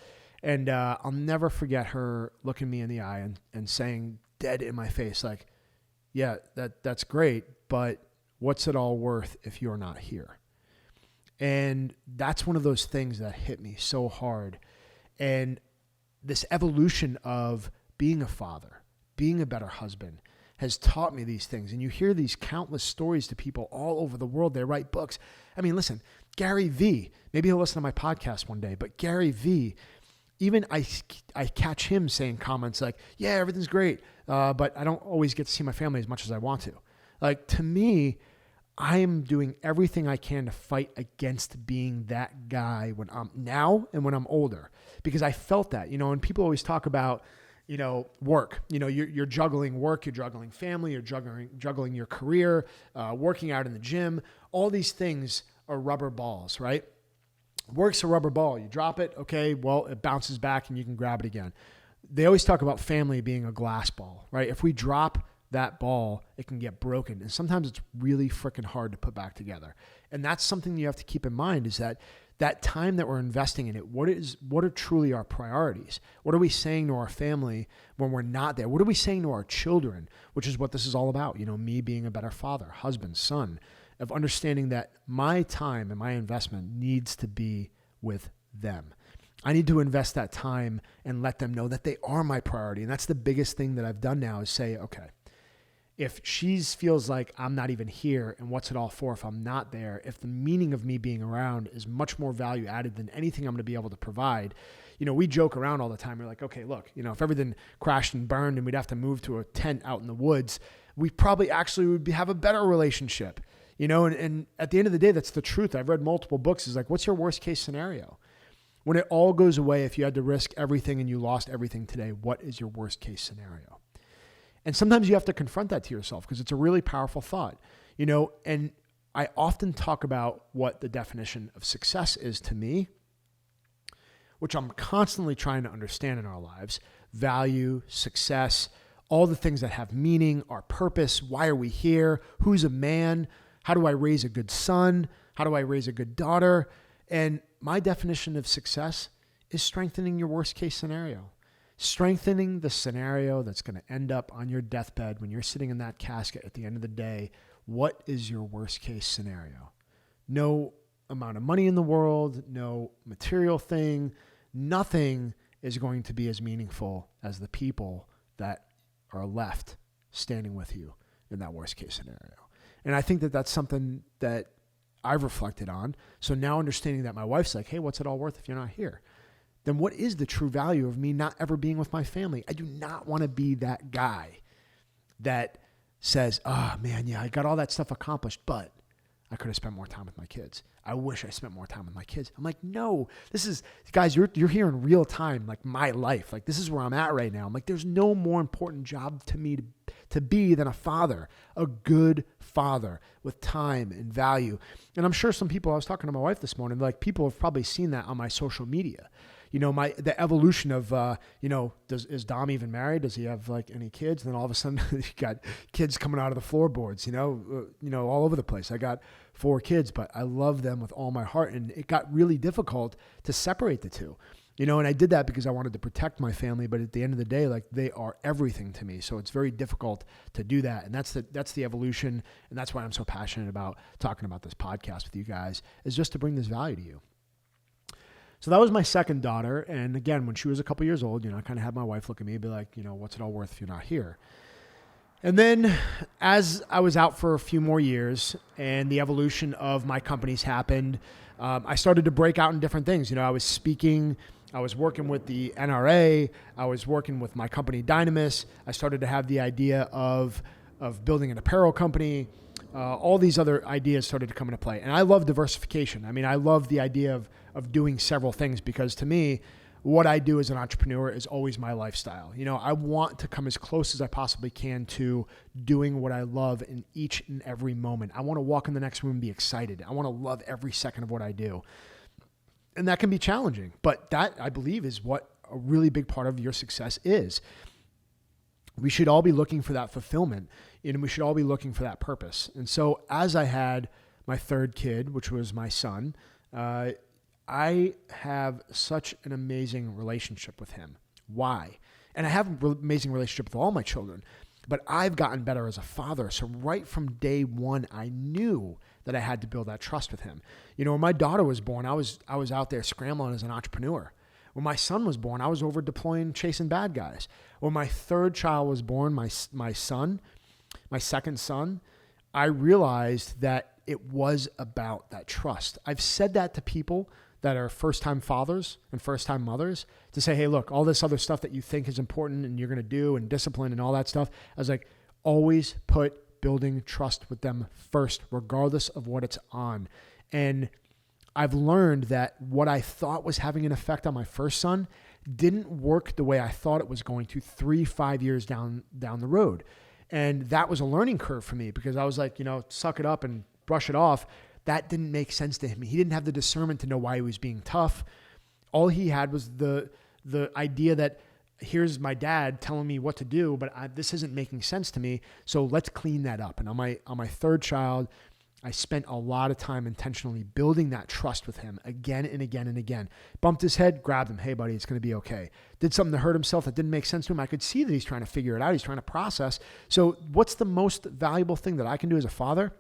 And I'll never forget her looking me in the eye and saying dead in my face, like, yeah, that's great, but what's it all worth if you're not here? And that's one of those things that hit me so hard. And this evolution of being a father, being a better husband, has taught me these things. And you hear these countless stories to people all over the world. They write books. Listen, Gary V, maybe he'll listen to my podcast one day, but Gary V, even I catch him saying comments like, yeah, everything's great, but I don't always get to see my family as much as I want to. Like, to me, I am doing everything I can to fight against being that guy when I'm now and when I'm older, because I felt that, and people always talk about, work, you're juggling work, you're juggling family, you're juggling your career, working out in the gym. All these things are rubber balls, right? Work's a rubber ball. You drop it. Okay. Well, it bounces back and you can grab it again. They always talk about family being a glass ball, right? If we drop that ball, it can get broken. And sometimes it's really freaking hard to put back together. And that's something you have to keep in mind, is that time that we're investing in it, what are truly our priorities? What are we saying to our family when we're not there? What are we saying to our children, which is what this is all about? Me being a better father, husband, son, of understanding that my time and my investment needs to be with them. I need to invest that time and let them know that they are my priority. And that's the biggest thing that I've done now, is say, okay, if she feels like I'm not even here, and what's it all for if I'm not there, if the meaning of me being around is much more value added than anything I'm going to be able to provide. We joke around all the time. We're like, okay, look, if everything crashed and burned and we'd have to move to a tent out in the woods, we probably actually would have a better relationship, and at the end of the day, that's the truth. I've read multiple books. It's like, what's your worst case scenario? When it all goes away, if you had to risk everything and you lost everything today, what is your worst case scenario? And sometimes you have to confront that to yourself, because it's a really powerful thought, and I often talk about what the definition of success is to me, which I'm constantly trying to understand in our lives: value, success, all the things that have meaning, our purpose, why are we here, who's a man, how do I raise a good son, how do I raise a good daughter? And my definition of success is strengthening your worst case scenario. Strengthening the scenario that's going to end up on your deathbed when you're sitting in that casket at the end of the day. What is your worst case scenario? No amount of money in the world, no material thing, nothing is going to be as meaningful as the people that are left standing with you in that worst case scenario. And I think that that's something that I've reflected on. So now understanding that my wife's like, hey, what's it all worth if you're not here? Then what is the true value of me not ever being with my family? I do not want to be that guy that says, oh man, yeah, I got all that stuff accomplished, but I could have spent more time with my kids. I wish I spent more time with my kids. I'm like, no, guys, you're here in real time, like my life. Like, this is where I'm at right now. I'm like, there's no more important job to me to be than a father, a good father with time and value. And I'm sure some people, I was talking to my wife this morning, like, people have probably seen that on my social media. the evolution of, is Dom even married? Does he have like any kids? And then all of a sudden you got kids coming out of the floorboards, all over the place. I got 4 kids, but I love them with all my heart. And it got really difficult to separate the two. And I did that because I wanted to protect my family, but at the end of the day, like, they are everything to me. So it's very difficult to do that. And that's the evolution. And that's why I'm so passionate about talking about this podcast with you guys, is just to bring this value to you. So that was my second daughter. And again, when she was a couple years old, I kind of had my wife look at me and be like, what's it all worth if you're not here? And then as I was out for a few more years and the evolution of my companies happened, I started to break out in different things. I was speaking, I was working with the NRA, I was working with my company Dynamis. I started to have the idea of building an apparel company. All these other ideas started to come into play. And I love diversification. I mean, I love the idea of doing several things, because to me, what I do as an entrepreneur is always my lifestyle. I want to come as close as I possibly can to doing what I love in each and every moment. I want to walk in the next room and be excited. I want to love every second of what I do. And that can be challenging, but that, I believe, is what a really big part of your success is. We should all be looking for that fulfillment, and we should all be looking for that purpose. And so as I had my third kid, which was my son, I have such an amazing relationship with him. Why? And I have an amazing relationship with all my children, but I've gotten better as a father. So right from day one, I knew that I had to build that trust with him. When my daughter was born, I was out there scrambling as an entrepreneur. When my son was born, I was over deploying, chasing bad guys. When my third child was born, my son, my second son, I realized that it was about that trust. I've said that to people that are first-time fathers and first-time mothers, to say, hey, look, all this other stuff that you think is important and you're going to do, and discipline and all that stuff, I was like, always put building trust with them first, regardless of what it's on. And I've learned that what I thought was having an effect on my first son didn't work the way I thought it was going to 3-5 years down the road. And that was a learning curve for me, because I was like, suck it up and brush it off. That didn't make sense to him. He didn't have the discernment to know why he was being tough. All he had was the idea that, here's my dad telling me what to do, but this isn't making sense to me. So let's clean that up. And on my third child, I spent a lot of time intentionally building that trust with him again and again and again. Bumped his head, grabbed him. Hey, buddy, it's going to be okay. Did something to hurt himself that didn't make sense to him. I could see that he's trying to figure it out. He's trying to process. So what's the most valuable thing that I can do as a father?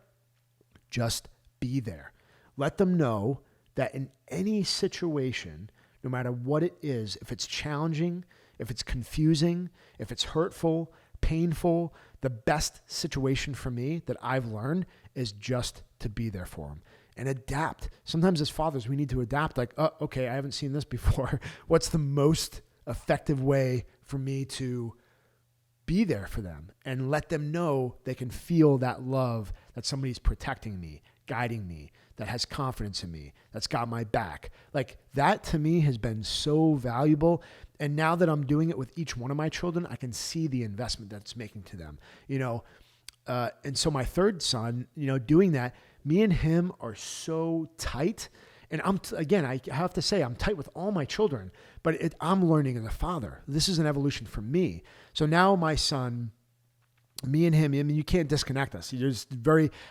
Just be there. Let them know that in any situation, no matter what it is, if it's challenging, if it's confusing, if it's hurtful, painful, the best situation for me that I've learned is just to be there for them and adapt. Sometimes as fathers, we need to adapt, like, oh, okay, I haven't seen this before. What's the most effective way for me to be there for them and let them know they can feel that love, that somebody's protecting me, guiding me, that has confidence in me, that's got my back. Like, that to me has been so valuable. And now that I'm doing it with each one of my children, I can see the investment that it's making to them, and so my third son, doing that, me and him are so tight. And I have to say, I'm tight with all my children, but I'm learning as a father. This is an evolution for me. So now my son, me and him, I mean, you can't disconnect us.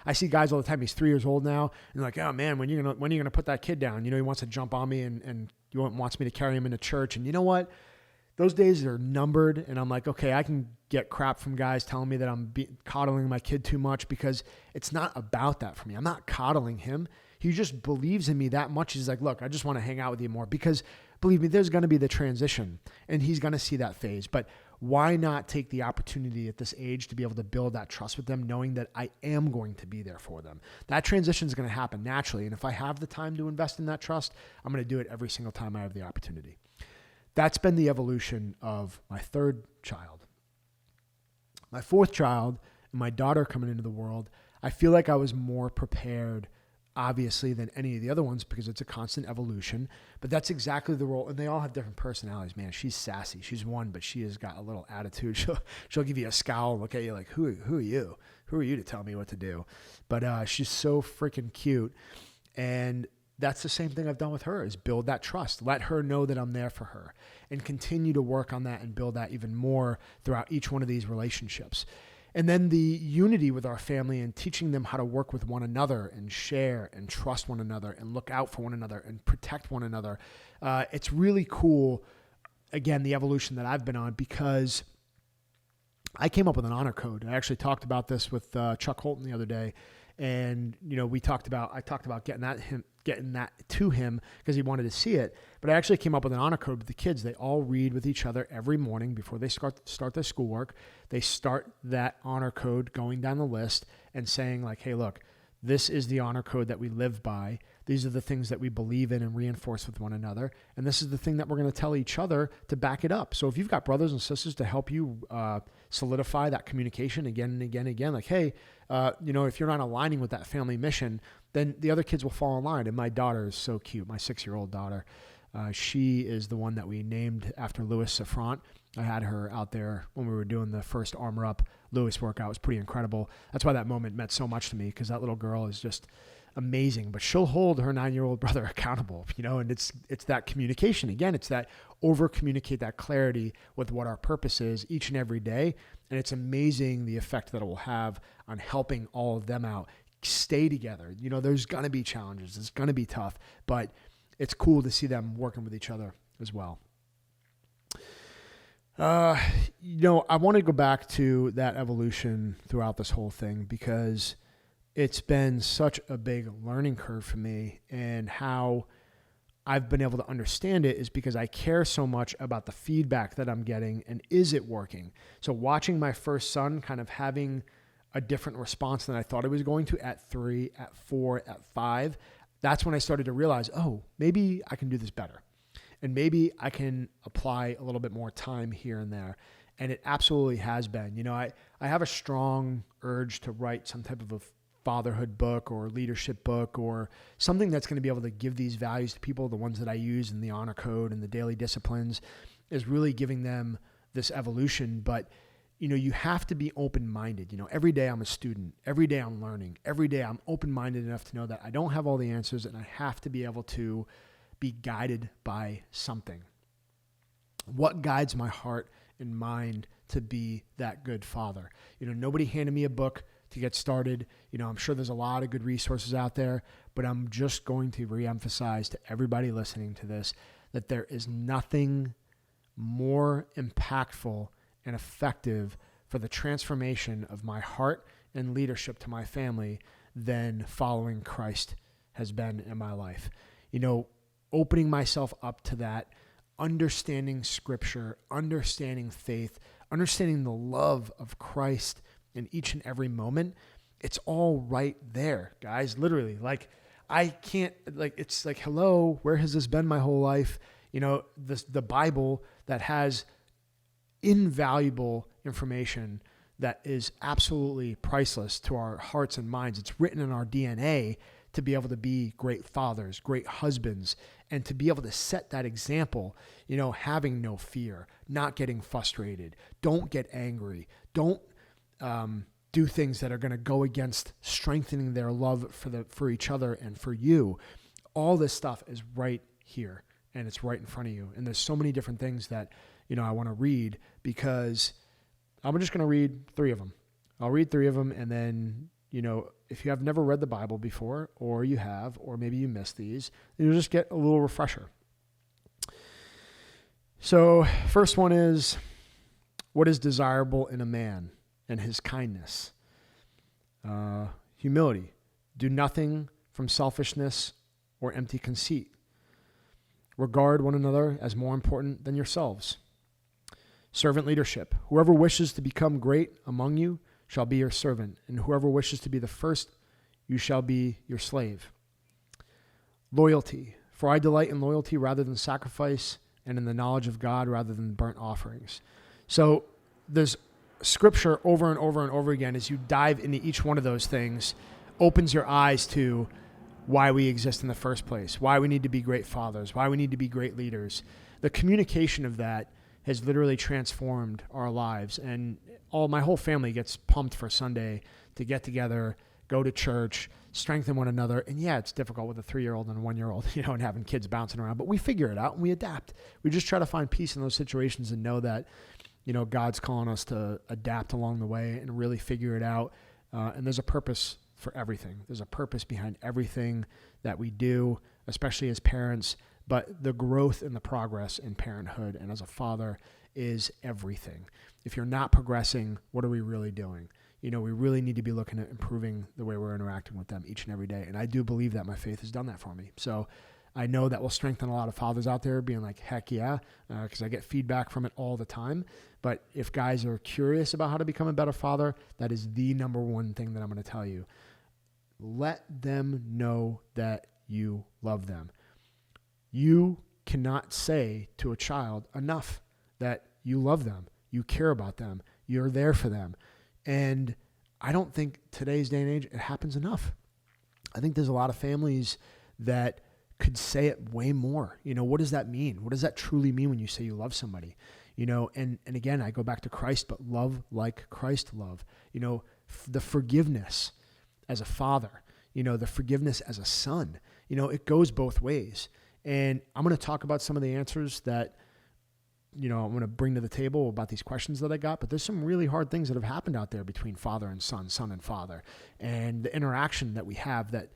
I see guys all the time. He's 3 years old now, and like, oh man, when are you gonna put that kid down? He wants to jump on me and he wants me to carry him into church. And you know what? Those days are numbered. And I'm like, okay, I can get crap from guys telling me that I'm coddling my kid too much, because it's not about that for me. I'm not coddling him. He just believes in me that much. He's like, look, I just want to hang out with you more, because believe me, there's going to be the transition and he's going to see that phase. But why not take the opportunity at this age to be able to build that trust with them, knowing that I am going to be there for them? That transition is going to happen naturally. And if I have the time to invest in that trust, I'm going to do it every single time I have the opportunity. That's been the evolution of my third child. My fourth child, and my daughter coming into the world, I feel like I was more prepared, obviously, than any of the other ones, because it's a constant evolution. But that's exactly the role. And they all have different personalities, man. She's sassy. She's one, but she has got a little attitude. She'll give you a scowl, look at you like, who are you? Who are you to tell me what to do? But she's so freaking cute. And that's the same thing I've done with her, is build that trust. Let her know that I'm there for her, and continue to work on that and build that even more throughout each one of these relationships. And then the unity with our family and teaching them how to work with one another and share and trust one another and look out for one another and protect one another. It's really cool, again, the evolution that I've been on, because I came up with an honor code. I actually talked about this with Chuck Holton the other day. And, I talked about getting that to him because he wanted to see it. But I actually came up with an honor code with the kids. They all read with each other every morning before they start their schoolwork. They start that honor code going down the list and saying like, hey, look, this is the honor code that we live by. These are the things that we believe in and reinforce with one another. And this is the thing that we're going to tell each other to back it up. So if you've got brothers and sisters to help you solidify that communication again and again and again, like, hey, if you're not aligning with that family mission, then the other kids will fall in line. And my daughter is so cute. My 6-year-old daughter, she is the one that we named after Louis Safrant. I had her out there when we were doing the first Armor Up Louis workout. It was pretty incredible. That's why that moment meant so much to me, because that little girl is just amazing. But she'll hold her 9-year-old brother accountable, and it's that communication. Again, it's that over-communicate, that clarity with what our purpose is each and every day. And it's amazing the effect that it will have on helping all of them out, stay together. There's going to be challenges. It's going to be tough, but it's cool to see them working with each other as well. I want to go back to that evolution throughout this whole thing, because it's been such a big learning curve for me, and how I've been able to understand it is because I care so much about the feedback that I'm getting, and is it working? So watching my first son kind of having a different response than I thought it was going to at 3, at 4, at 5, that's when I started to realize, oh, maybe I can do this better. And maybe I can apply a little bit more time here and there. And it absolutely has been. I have a strong urge to write some type of a fatherhood book or leadership book, or something that's going to be able to give these values to people, the ones that I use in the honor code and the daily disciplines, is really giving them this evolution. But, you have to be open-minded. Every day I'm a student. Every day I'm learning. Every day I'm open-minded enough to know that I don't have all the answers, and I have to be able to be guided by something. What guides my heart and mind to be that good father? Nobody handed me a book to get started. I'm sure there's a lot of good resources out there, but I'm just going to reemphasize to everybody listening to this that there is nothing more impactful and effective for the transformation of my heart and leadership to my family than following Christ has been in my life. Opening myself up to that, understanding Scripture, understanding faith, understanding the love of Christ in each and every moment. It's all right there, guys. Literally, I can't, it's like, hello, where has this been my whole life? The Bible that has invaluable information that is absolutely priceless to our hearts and minds. It's written in our DNA to be able to be great fathers, great husbands, and to be able to set that example, having no fear, not getting frustrated, don't get angry, don't do things that are going to go against strengthening their love for each other and for you. All this stuff is right here, and it's right in front of you. And there's so many different things that, I want to read, because I'm just going to read 3 of them. I'll read 3 of them, and then, if you have never read the Bible before, or you have, or maybe you missed these, you'll just get a little refresher. So first one is, what is desirable in a man? And his kindness. Humility. Do nothing from selfishness or empty conceit. Regard one another as more important than yourselves. Servant leadership. Whoever wishes to become great among you shall be your servant, and whoever wishes to be the first, you shall be your slave. Loyalty. For I delight in loyalty rather than sacrifice, and in the knowledge of God rather than burnt offerings. So there's Scripture over and over and over again, as you dive into each one of those things, opens your eyes to why we exist in the first place, why we need to be great fathers, why we need to be great leaders. The communication of that has literally transformed our lives. And my whole family gets pumped for Sunday to get together, go to church, strengthen one another. And yeah, it's difficult with a 3-year-old and a 1-year-old, and having kids bouncing around, but we figure it out and we adapt. We just try to find peace in those situations and know that, God's calling us to adapt along the way and really figure it out. And there's a purpose for everything. There's a purpose behind everything that we do, especially as parents, but the growth and the progress in parenthood and as a father is everything. If you're not progressing, what are we really doing? We really need to be looking at improving the way we're interacting with them each and every day. And I do believe that my faith has done that for me. So I know that will strengthen a lot of fathers out there being like, heck yeah, because I get feedback from it all the time. But if guys are curious about how to become a better father, that is the number one thing that I'm going to tell you. Let them know that you love them. You cannot say to a child enough that you love them, you care about them, you're there for them. And I don't think today's day and age, it happens enough. I think there's a lot of families that could say it way more. What does that mean? What does that truly mean when you say you love somebody? And again, I go back to Christ, but love like Christ loved. The forgiveness as a father, the forgiveness as a son, it goes both ways. And I'm going to talk about some of the answers that, I'm going to bring to the table about these questions that I got, but there's some really hard things that have happened out there between father and son and father, and the interaction that we have that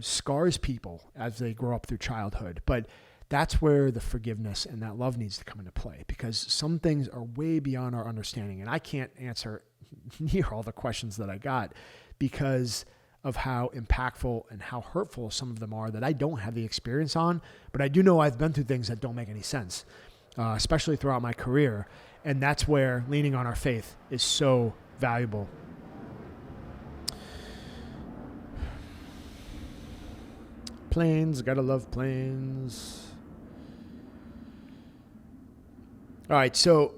scars people as they grow up through childhood. But that's where the forgiveness and that love needs to come into play, because some things are way beyond our understanding. And I can't answer near all the questions that I got because of how impactful and how hurtful some of them are that I don't have the experience on, but I do know I've been through things that don't make any sense, especially throughout my career. And that's where leaning on our faith is so valuable. Planes, gotta love planes. All right, so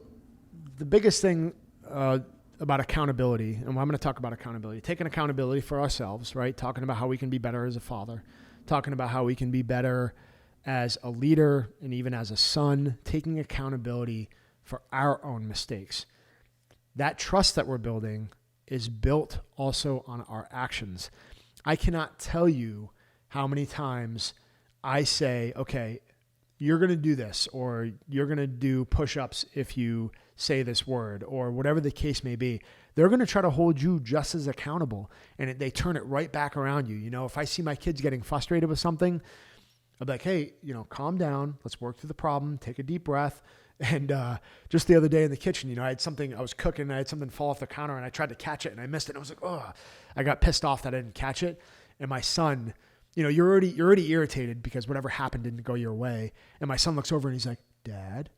the biggest thing about accountability, and I'm going to talk about accountability, taking accountability for ourselves, right? Talking about how we can be better as a father, talking about how we can be better as a leader and even as a son, taking accountability for our own mistakes. That trust that we're building is built also on our actions. I cannot tell you how many times I say, okay, you're going to do this, or you're going to do push-ups if you say this word, or whatever the case may be. They're going to try to hold you just as accountable, and they turn it right back around you. If I see my kids getting frustrated with something, I'll be like, hey, calm down. Let's work through the problem. Take a deep breath. And just the other day in the kitchen, I was cooking, and I had something fall off the counter, and I tried to catch it, and I missed it. And I was like, oh, I got pissed off that I didn't catch it. And my son, you're already irritated because whatever happened didn't go your way. And my son looks over and he's like, Dad,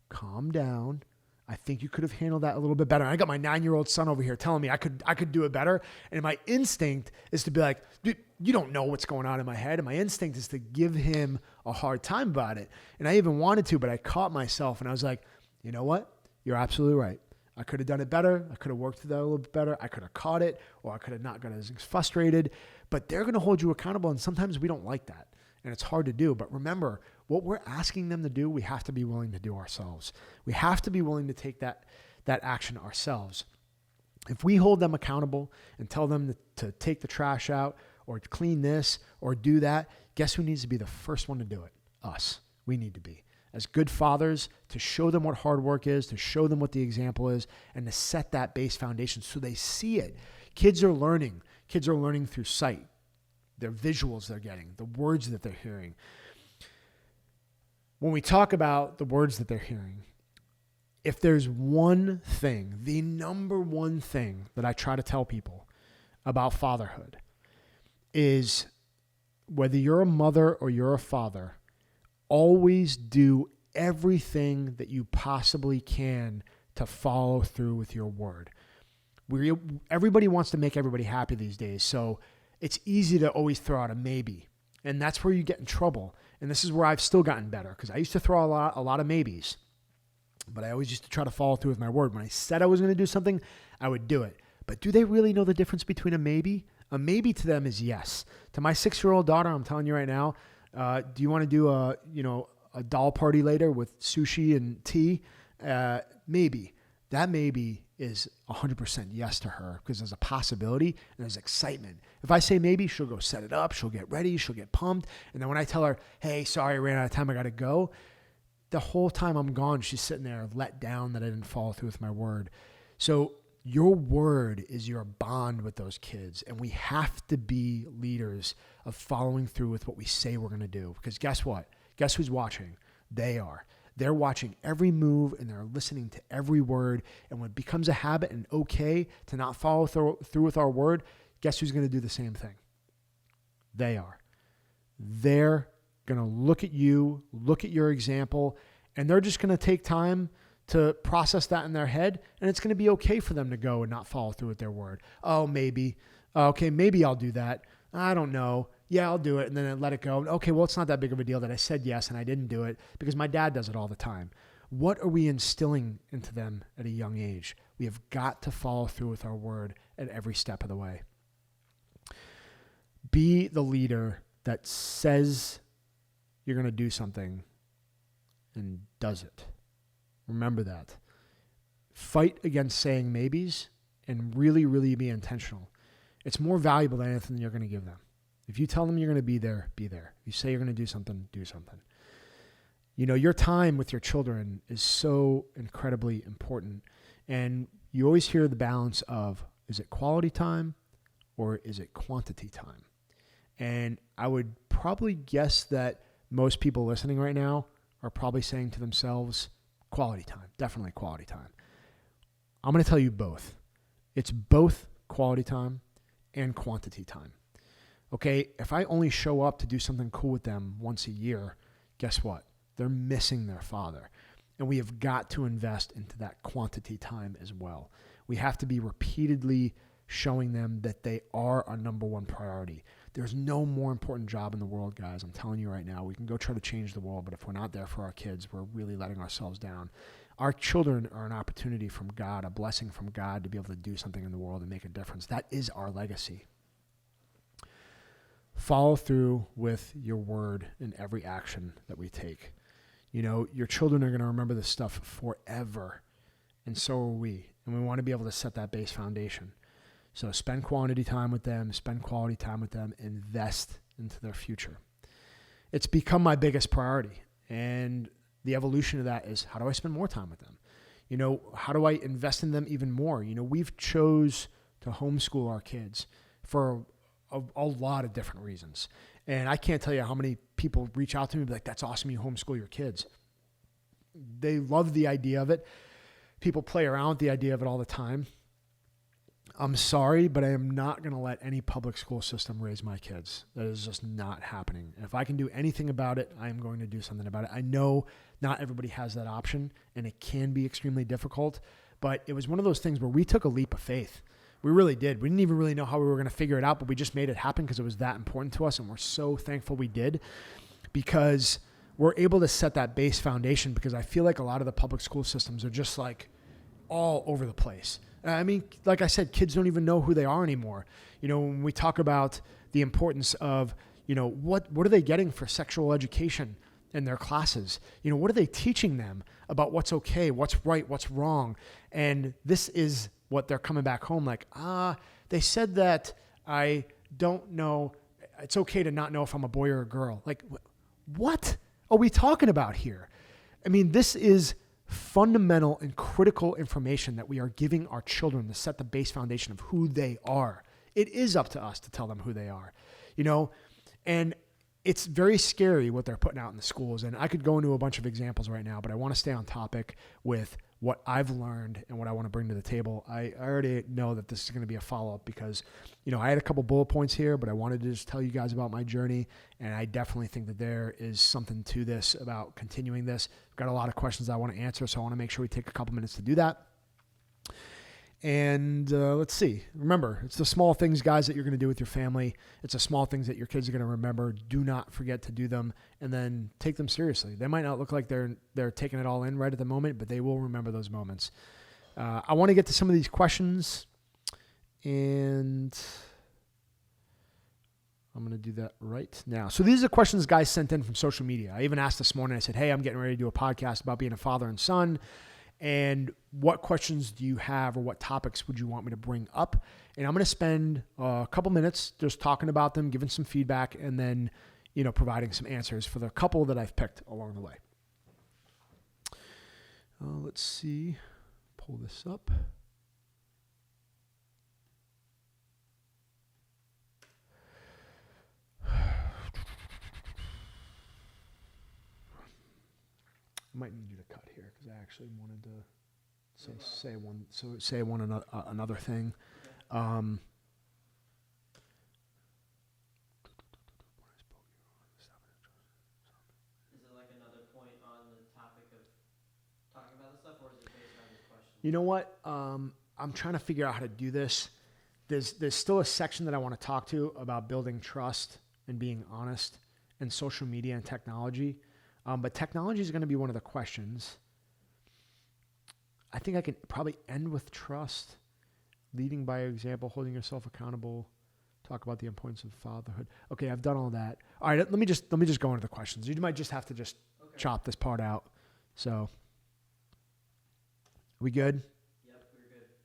calm down. I think you could have handled that a little bit better. And I got my 9-year-old son over here telling me I could do it better. And my instinct is to be like, dude, you don't know what's going on in my head. And my instinct is to give him a hard time about it. And I even wanted to, but I caught myself and I was like, you know what? You're absolutely right. I could have done it better. I could have worked through that a little bit better. I could have caught it, or I could have not gotten as frustrated. But they're going to hold you accountable, and sometimes we don't like that, and it's hard to do. But remember, what we're asking them to do, we have to be willing to do ourselves. We have to be willing to take that action ourselves. If we hold them accountable and tell them to take the trash out or clean this or do that, guess who needs to be the first one to do it? Us. We need to be. As good fathers, to show them what hard work is, to show them what the example is, and to set that base foundation so they see it. Kids are learning. Kids are learning through sight, their visuals they're getting, the words that they're hearing. When we talk about the words that they're hearing, if there's one thing, the number one thing that I try to tell people about fatherhood is whether you're a mother or you're a father, always do everything that you possibly can to follow through with your word. Everybody wants to make everybody happy these days, so it's easy to always throw out a maybe, and that's where you get in trouble. And this is where I've still gotten better, because I used to throw a lot of maybes, but I always used to try to follow through with my word. When I said I was going to do something, I would do it. But do they really know the difference between a maybe? A maybe to them is yes. To my 6-year-old daughter, I'm telling you right now, do you want to do a doll party later with sushi and tea? Maybe. That maybe is 100% yes to her because there's a possibility and there's excitement. If I say maybe, she'll go set it up, she'll get ready, she'll get pumped. And then when I tell her, hey, sorry, I ran out of time, I got to go, the whole time I'm gone, she's sitting there let down that I didn't follow through with my word. So your word is your bond with those kids. And we have to be leaders of following through with what we say we're going to do. Because guess what? Guess who's watching? They are. They're watching every move and they're listening to every word. And when it becomes a habit and okay to not follow through with our word, guess who's going to do the same thing? They are. They're going to look at you, look at your example, and they're just going to take time to process that in their head. And it's going to be okay for them to go and not follow through with their word. Oh, maybe. Okay, maybe I'll do that. I don't know. Yeah, I'll do it. And then I let it go. Okay, well, it's not that big of a deal that I said yes and I didn't do it because my dad does it all the time. What are we instilling into them at a young age? We have got to follow through with our word at every step of the way. Be the leader that says you're going to do something and does it. Remember that. Fight against saying maybes and really, really be intentional. It's more valuable than anything you're going to give them. If you tell them you're going to be there, be there. If you say you're going to do something, do something. You know, your time with your children is so incredibly important. And you always hear the balance of, is it quality time or is it quantity time? And I would probably guess that most people listening right now are probably saying to themselves, quality time, definitely quality time. I'm going to tell you both. It's both quality time and quantity time. Okay, if I only show up to do something cool with them once a year, guess what? They're missing their father. And we have got to invest into that quantity time as well. We have to be repeatedly showing them that they are our number one priority. There's no more important job in the world, guys. I'm telling you right now, we can go try to change the world, but if we're not there for our kids, we're really letting ourselves down. Our children are an opportunity from God, a blessing from God to be able to do something in the world and make a difference. That is our legacy. Follow through with your word in every action that we take. You know, your children are going to remember this stuff forever, and so are we. And we want to be able to set that base foundation. So spend quality time with them, invest into their future. It's become my biggest priority. And the evolution of that is, how do I spend more time with them? You know, how do I invest in them even more? You know, we've chose to homeschool our kids for a lot of different reasons. And I can't tell you how many people reach out to me and be like, that's awesome, you homeschool your kids. They love the idea of it. People play around with the idea of it all the time. I'm sorry, but I am not going to let any public school system raise my kids. That is just not happening. And if I can do anything about it, I am going to do something about it. I know not everybody has that option, and it can be extremely difficult, but it was one of those things where we took a leap of faith. We really did. We didn't even really know how we were going to figure it out, but we just made it happen because it was that important to us, and we're so thankful we did because we're able to set that base foundation because I feel like a lot of the public school systems are just like all over the place. I mean, like I said, kids don't even know who they are anymore. You know, when we talk about the importance of, you know, what are they getting for sexual education in their classes? You know, what are they teaching them about what's okay, what's right, what's wrong? And this is what they're coming back home like, they said that I don't know. It's okay to not know if I'm a boy or a girl. Like, what are we talking about here? I mean, this is fundamental and critical information that we are giving our children to set the base foundation of who they are. It is up to us to tell them who they are, you know, and it's very scary what they're putting out in the schools. And I could go into a bunch of examples right now, but I want to stay on topic with what I've learned and what I want to bring to the table. I already know that this is going to be a follow-up because, you know, I had a couple bullet points here, but I wanted to just tell you guys about my journey. And I definitely think that there is something to this about continuing this. I've got a lot of questions I want to answer, so I want to make sure we take a couple minutes to do that. And let's see. Remember, it's the small things, guys, that you're going to do with your family. It's the small things that your kids are going to remember. Do not forget to do them, and then take them seriously. They might not look like they're taking it all in right at the moment, but they will remember those moments. I want to get to some of these questions, and I'm going to do that right now. So these are questions guys sent in from social media. I even asked this morning, I said, hey, I'm getting ready to do a podcast about being a father and son. and what questions do you have or what topics would you want me to bring up? And I'm going to spend a couple minutes just talking about them, giving some feedback, and then, providing some answers for the couple that I've picked along the way. Let's see. Pull this up. I might need you to cut here because I actually wanted to say another thing. Is it like another point on the topic of talking about this stuff, or is it based on this question? You know what? I'm trying to figure out how to do this. There's still a section that I want to talk to about building trust and being honest and social media and technology. But technology is going to be one of the questions. I think I can probably end with trust, leading by example, holding yourself accountable, talk about the importance of fatherhood. Okay, I've done all that. All right, let me just go into the questions. You might just have to chop this part out. So, are we good? Yep,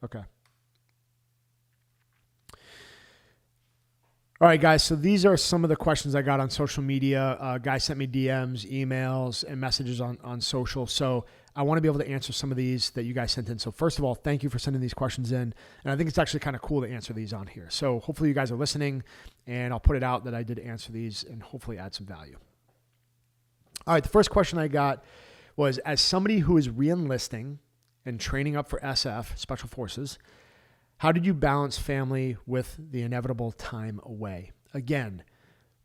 we're good. Okay. All right, guys, so these are some of the questions I got on social media. Guys sent me DMs, emails, and messages on social. So I want to be able to answer some of these that you guys sent in. So first of all, thank you for sending these questions in. And I think it's actually kind of cool to answer these on here. So hopefully you guys are listening, and I'll put it out that I did answer these and hopefully add some value. All right, the first question I got was, as somebody who is re-enlisting and training up for SF, Special Forces, how did you balance family with the inevitable time away? Again,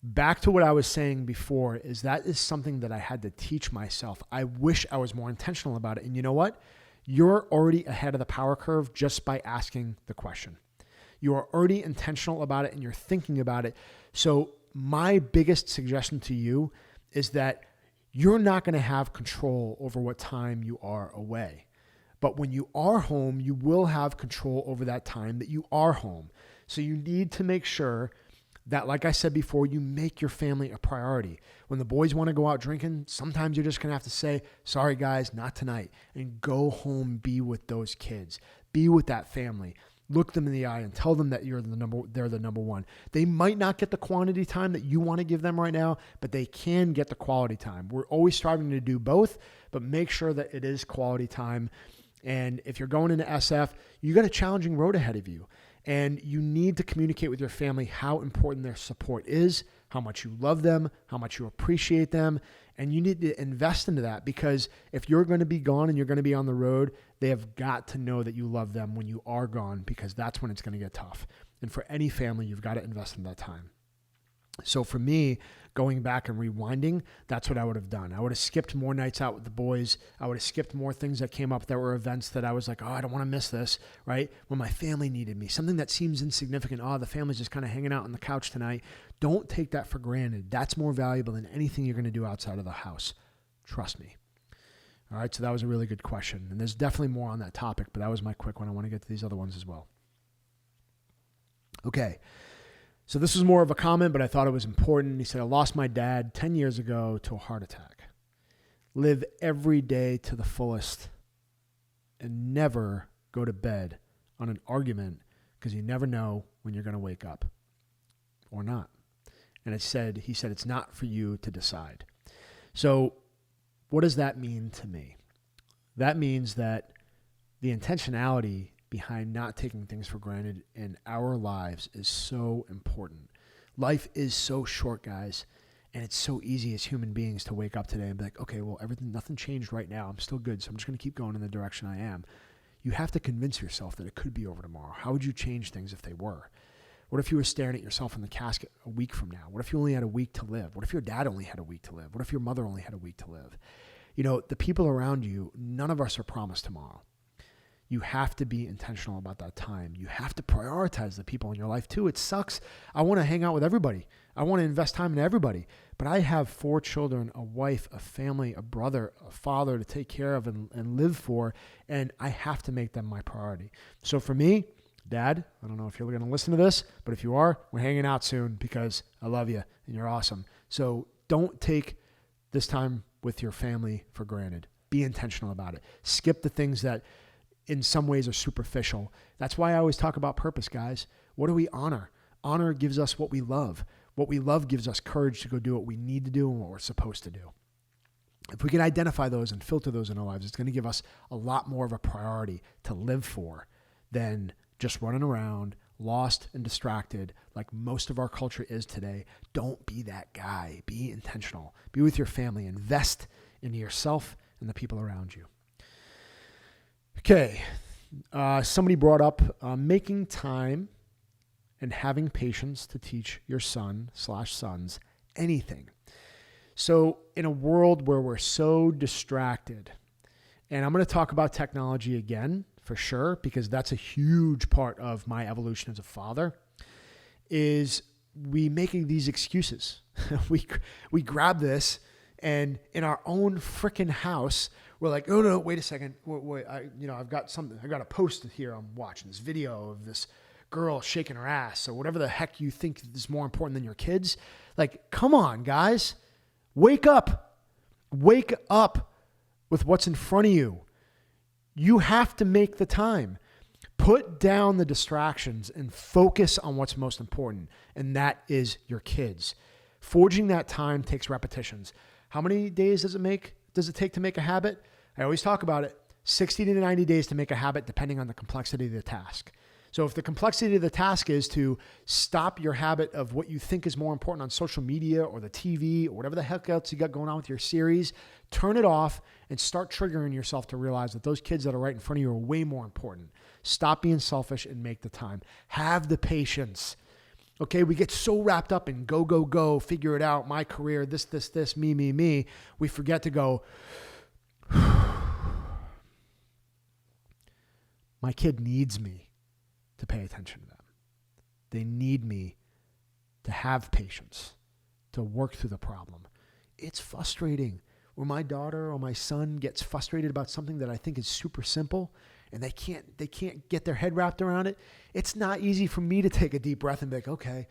back to what I was saying before, is that is something that I had to teach myself. I wish I was more intentional about it. And you know what? You're already ahead of the power curve just by asking the question. You are already intentional about it and you're thinking about it. So my biggest suggestion to you is that you're not going to have control over what time you are away. But when you are home, you will have control over that time that you are home. So you need to make sure that, like I said before, you make your family a priority. When the boys want to go out drinking, sometimes you're just going to have to say, sorry guys, not tonight, and go home, be with those kids, be with that family. Look them in the eye and tell them that they're the number one. They might not get the quantity time that you want to give them right now, but they can get the quality time. We're always striving to do both, but make sure that it is quality time. And if you're going into SF, you got a challenging road ahead of you. And you need to communicate with your family how important their support is, how much you love them, how much you appreciate them. And you need to invest into that, because if you're going to be gone and you're going to be on the road, they have got to know that you love them when you are gone, because that's when it's going to get tough. And for any family, you've got to invest in that time. So for me, going back and rewinding, that's what I would have done. I would have skipped more nights out with the boys. I would have skipped more things that came up that were events that I was like, oh, I don't want to miss this, right? When my family needed me, something that seems insignificant. Oh, the family's just kind of hanging out on the couch tonight. Don't take that for granted. That's more valuable than anything you're going to do outside of the house. Trust me. All right, so that was a really good question. And there's definitely more on that topic, but that was my quick one. I want to get to these other ones as well. Okay. So this was more of a comment, but I thought it was important. He said, I lost my dad 10 years ago to a heart attack. Live every day to the fullest and never go to bed on an argument, because you never know when you're going to wake up or not. And he said, it's not for you to decide. So what does that mean to me? That means that the intentionality behind not taking things for granted in our lives is so important. Life is so short, guys, and it's so easy as human beings to wake up today and be like, okay, well, nothing changed right now. I'm still good, so I'm just going to keep going in the direction I am. You have to convince yourself that it could be over tomorrow. How would you change things if they were? What if you were staring at yourself in the casket a week from now? What if you only had a week to live? What if your dad only had a week to live? What if your mother only had a week to live? You know, the people around you, none of us are promised tomorrow. You have to be intentional about that time. You have to prioritize the people in your life too. It sucks. I want to hang out with everybody. I want to invest time in everybody. But I have 4 children, a wife, a family, a brother, a father to take care of and live for, and I have to make them my priority. So for me, Dad, I don't know if you're going to listen to this, but if you are, we're hanging out soon because I love you and you're awesome. So don't take this time with your family for granted. Be intentional about it. Skip the things that in some ways are superficial. That's why I always talk about purpose, guys. What do we honor? Honor gives us what we love. What we love gives us courage to go do what we need to do and what we're supposed to do. If we can identify those and filter those in our lives, it's going to give us a lot more of a priority to live for than just running around, lost and distracted like most of our culture is today. Don't be that guy. Be intentional. Be with your family. Invest in yourself and the people around you. Okay. Somebody brought up making time and having patience to teach your son/sons anything. So in a world where we're so distracted, and I'm going to talk about technology again for sure, because that's a huge part of my evolution as a father, is we making these excuses. we grab this, and in our own freaking house, we're like, oh no, wait a second. Wait, I've got something. I got a post here. I'm watching this video of this girl shaking her ass or whatever the heck you think is more important than your kids. Like, come on, guys. Wake up. Wake up with what's in front of you. You have to make the time. Put down the distractions and focus on what's most important, and that is your kids. Forging that time takes repetitions. How many days does it take to make a habit? I always talk about it. 60 to 90 days to make a habit, depending on the complexity of the task. So if the complexity of the task is to stop your habit of what you think is more important on social media or the TV or whatever the heck else you got going on with your series, turn it off and start triggering yourself to realize that those kids that are right in front of you are way more important. Stop being selfish and make the time. Have the patience. Okay, we get so wrapped up in go, go, go, figure it out, my career, this, me. We forget to go, my kid needs me to pay attention to them. They need me to have patience, to work through the problem. It's frustrating when my daughter or my son gets frustrated about something that I think is super simple and they can't get their head wrapped around it. It's not easy for me to take a deep breath and be like, okay.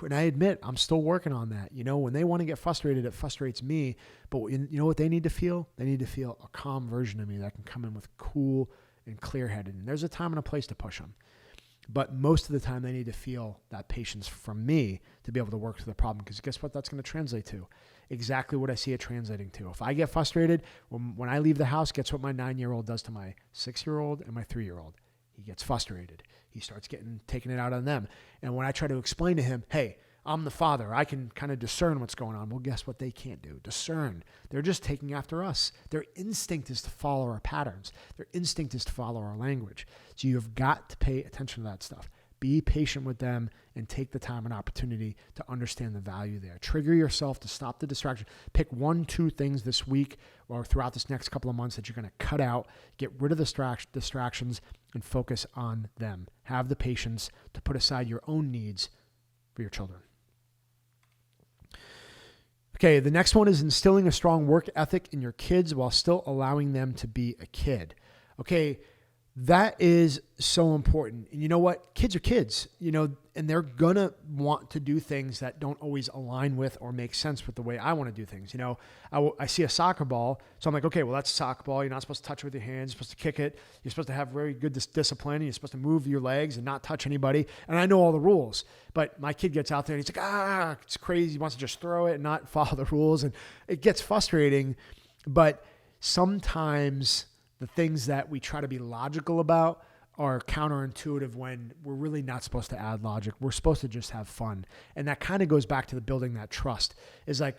And I admit I'm still working on that. When they want to get frustrated, it frustrates me. But you know what they need to feel? They need to feel a calm version of me that can come in with cool and clear-headed. And there's a time and a place to push them. But most of the time, they need to feel that patience from me to be able to work through the problem. Because guess what that's going to translate to? Exactly what I see it translating to. If I get frustrated, when I leave the house, guess what my 9-year-old does to my 6-year-old and my 3-year-old? He gets frustrated. He starts taking it out on them. And when I try to explain to him, hey, I'm the father, I can kind of discern what's going on. Well, guess what they can't do? Discern. They're just taking after us. Their instinct is to follow our patterns. Their instinct is to follow our language. So you've got to pay attention to that stuff. Be patient with them and take the time and opportunity to understand the value there. Trigger yourself to stop the distraction. Pick 1-2 things this week or throughout this next couple of months that you're going to cut out. Get rid of distractions and focus on them. Have the patience to put aside your own needs for your children. Okay, the next one is instilling a strong work ethic in your kids while still allowing them to be a kid. Okay, that is so important. And you know what? Kids are kids, and they're going to want to do things that don't always align with or make sense with the way I want to do things. I see a soccer ball, so I'm like, okay, well, that's a soccer ball. You're not supposed to touch it with your hands. You're supposed to kick it. You're supposed to have very good discipline. And you're supposed to move your legs and not touch anybody. And I know all the rules. But my kid gets out there and he's like, it's crazy. He wants to just throw it and not follow the rules. And it gets frustrating. But sometimes the things that we try to be logical about are counterintuitive when we're really not supposed to add logic. We're supposed to just have fun. And that kind of goes back to the building that trust. Is like,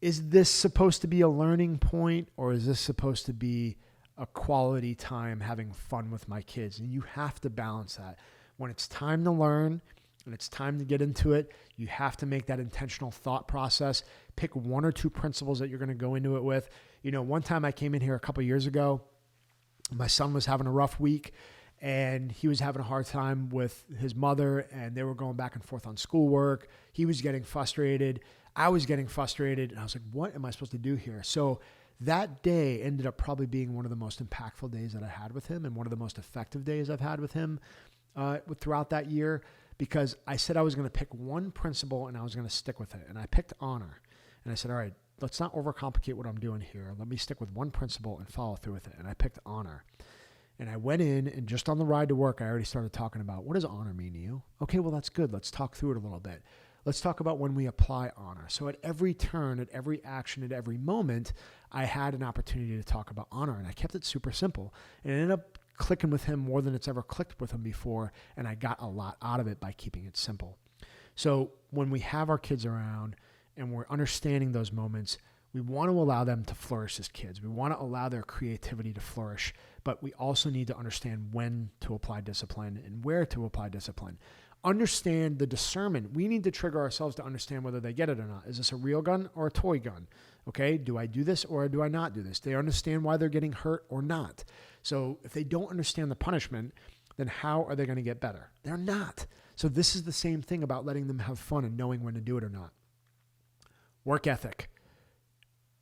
is this supposed to be a learning point, or is this supposed to be a quality time having fun with my kids? And you have to balance that. When it's time to learn and it's time to get into it, you have to make that intentional thought process. Pick 1 or 2 principles that you're going to go into it with. One time I came in here a couple of years ago, my son was having a rough week and he was having a hard time with his mother, and they were going back and forth on schoolwork. He was getting frustrated. I was getting frustrated, and I was like, what am I supposed to do here? So that day ended up probably being one of the most impactful days that I had with him and one of the most effective days I've had with him throughout that year, because I said I was going to pick one principle and I was going to stick with it. And I picked honor. And I said, all right, let's not overcomplicate what I'm doing here. Let me stick with one principle and follow through with it. And I picked honor. And I went in, and just on the ride to work, I already started talking about, what does honor mean to you? Okay, well, that's good. Let's talk through it a little bit. Let's talk about when we apply honor. So at every turn, at every action, at every moment, I had an opportunity to talk about honor, and I kept it super simple. And it ended up clicking with him more than it's ever clicked with him before, and I got a lot out of it by keeping it simple. So when we have our kids around and we're understanding those moments, we want to allow them to flourish as kids. We want to allow their creativity to flourish, but we also need to understand when to apply discipline and where to apply discipline. Understand the discernment. We need to trigger ourselves to understand whether they get it or not. Is this a real gun or a toy gun? Okay, do I do this or do I not do this? Do they understand why they're getting hurt or not? So if they don't understand the punishment, then how are they going to get better? They're not. So this is the same thing about letting them have fun and knowing when to do it or not. Work ethic.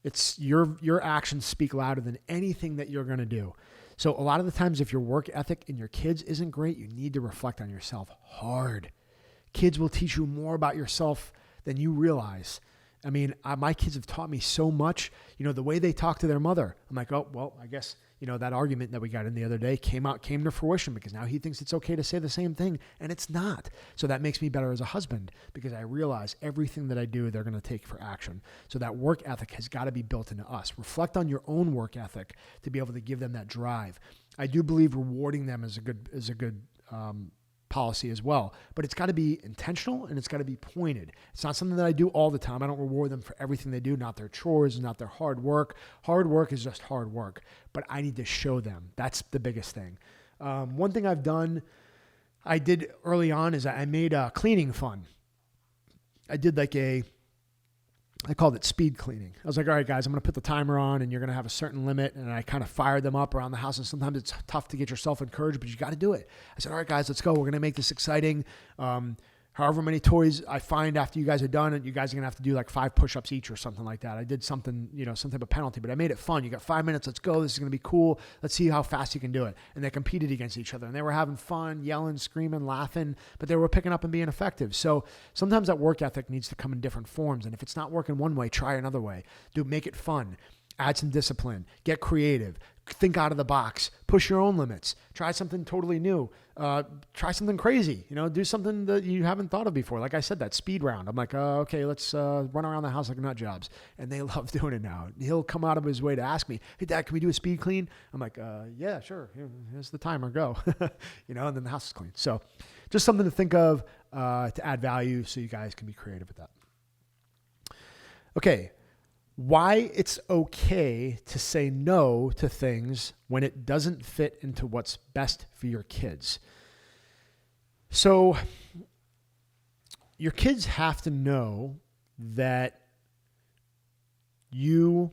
It's your actions speak louder than anything that you're going to do. So a lot of the times, if your work ethic in your kids isn't great, you need to reflect on yourself hard. Kids will teach you more about yourself than you realize. I mean, my kids have taught me so much. The way they talk to their mother. I'm like, oh, well, I guess, that argument that we got in the other day came to fruition because now he thinks it's okay to say the same thing, and it's not. So that makes me better as a husband because I realize everything that I do, they're going to take for action. So that work ethic has got to be built into us. Reflect on your own work ethic to be able to give them that drive. I do believe rewarding them is a good policy as well, but it's got to be intentional and it's got to be pointed. It's not something that I do all the time. I don't reward them for everything they do, not their chores, not their hard work. Hard work is just hard work, but I need to show them. That's the biggest thing. One thing I did early on is I made a cleaning fun. I did I called it speed cleaning. I was like, all right, guys, I'm going to put the timer on and you're going to have a certain limit. And I kind of fired them up around the house. And sometimes it's tough to get yourself encouraged, but you got to do it. I said, all right, guys, let's go. We're going to make this exciting. However many toys I find after you guys are done, and you guys are going to have to do like 5 push-ups each or something like that. I did something, some type of penalty, but I made it fun. You got 5 minutes. Let's go. This is going to be cool. Let's see how fast you can do it. And they competed against each other, and they were having fun, yelling, screaming, laughing, but they were picking up and being effective. So sometimes that work ethic needs to come in different forms. And if it's not working one way, try another way. Make it fun. Add some discipline. Get creative. Think out of the box. Push your own limits. Try something totally new. Try something crazy. Do something that you haven't thought of before. Like I said, that speed round. I'm like, okay, let's run around the house like nut jobs. And they love doing it now. He'll come out of his way to ask me, hey, Dad, can we do a speed clean? I'm like, yeah, sure. Here's the timer. Go. And then the house is clean. So just something to think of to add value so you guys can be creative with that. Okay. Why it's okay to say no to things when it doesn't fit into what's best for your kids. So your kids have to know that you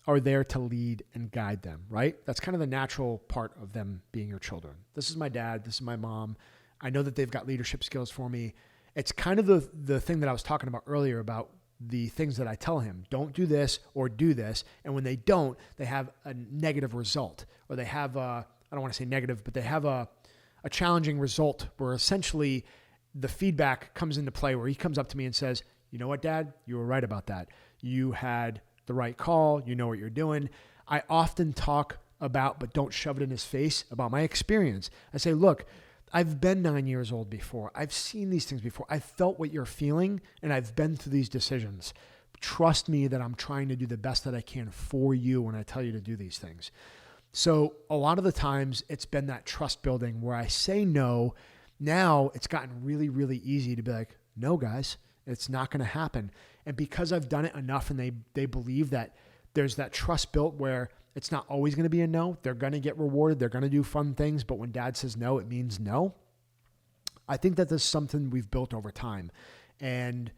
are there to lead and guide them, right? That's kind of the natural part of them being your children. This is my dad. This is my mom. I know that they've got leadership skills for me. It's kind of the thing that I was talking about earlier about the things that I tell him, don't do this or do this. And when they don't, they have a negative result, or they have I don't want to say negative, but they have a challenging result where essentially the feedback comes into play where he comes up to me and says, you know what, Dad, you were right about that. You had the right call. You know what you're doing. I often talk about, but don't shove it in his face, about my experience. I say, look, I've been 9 years old before. I've seen these things before. I've felt what you're feeling, and I've been through these decisions. Trust me that I'm trying to do the best that I can for you when I tell you to do these things. So a lot of the times it's been that trust building where I say no. Now it's gotten really, really easy to be like, no, guys, it's not going to happen. And because I've done it enough and they believe that there's that trust built where it's not always going to be a no. They're going to get rewarded. They're going to do fun things. But when Dad says no, it means no. I think that this is something we've built over time. And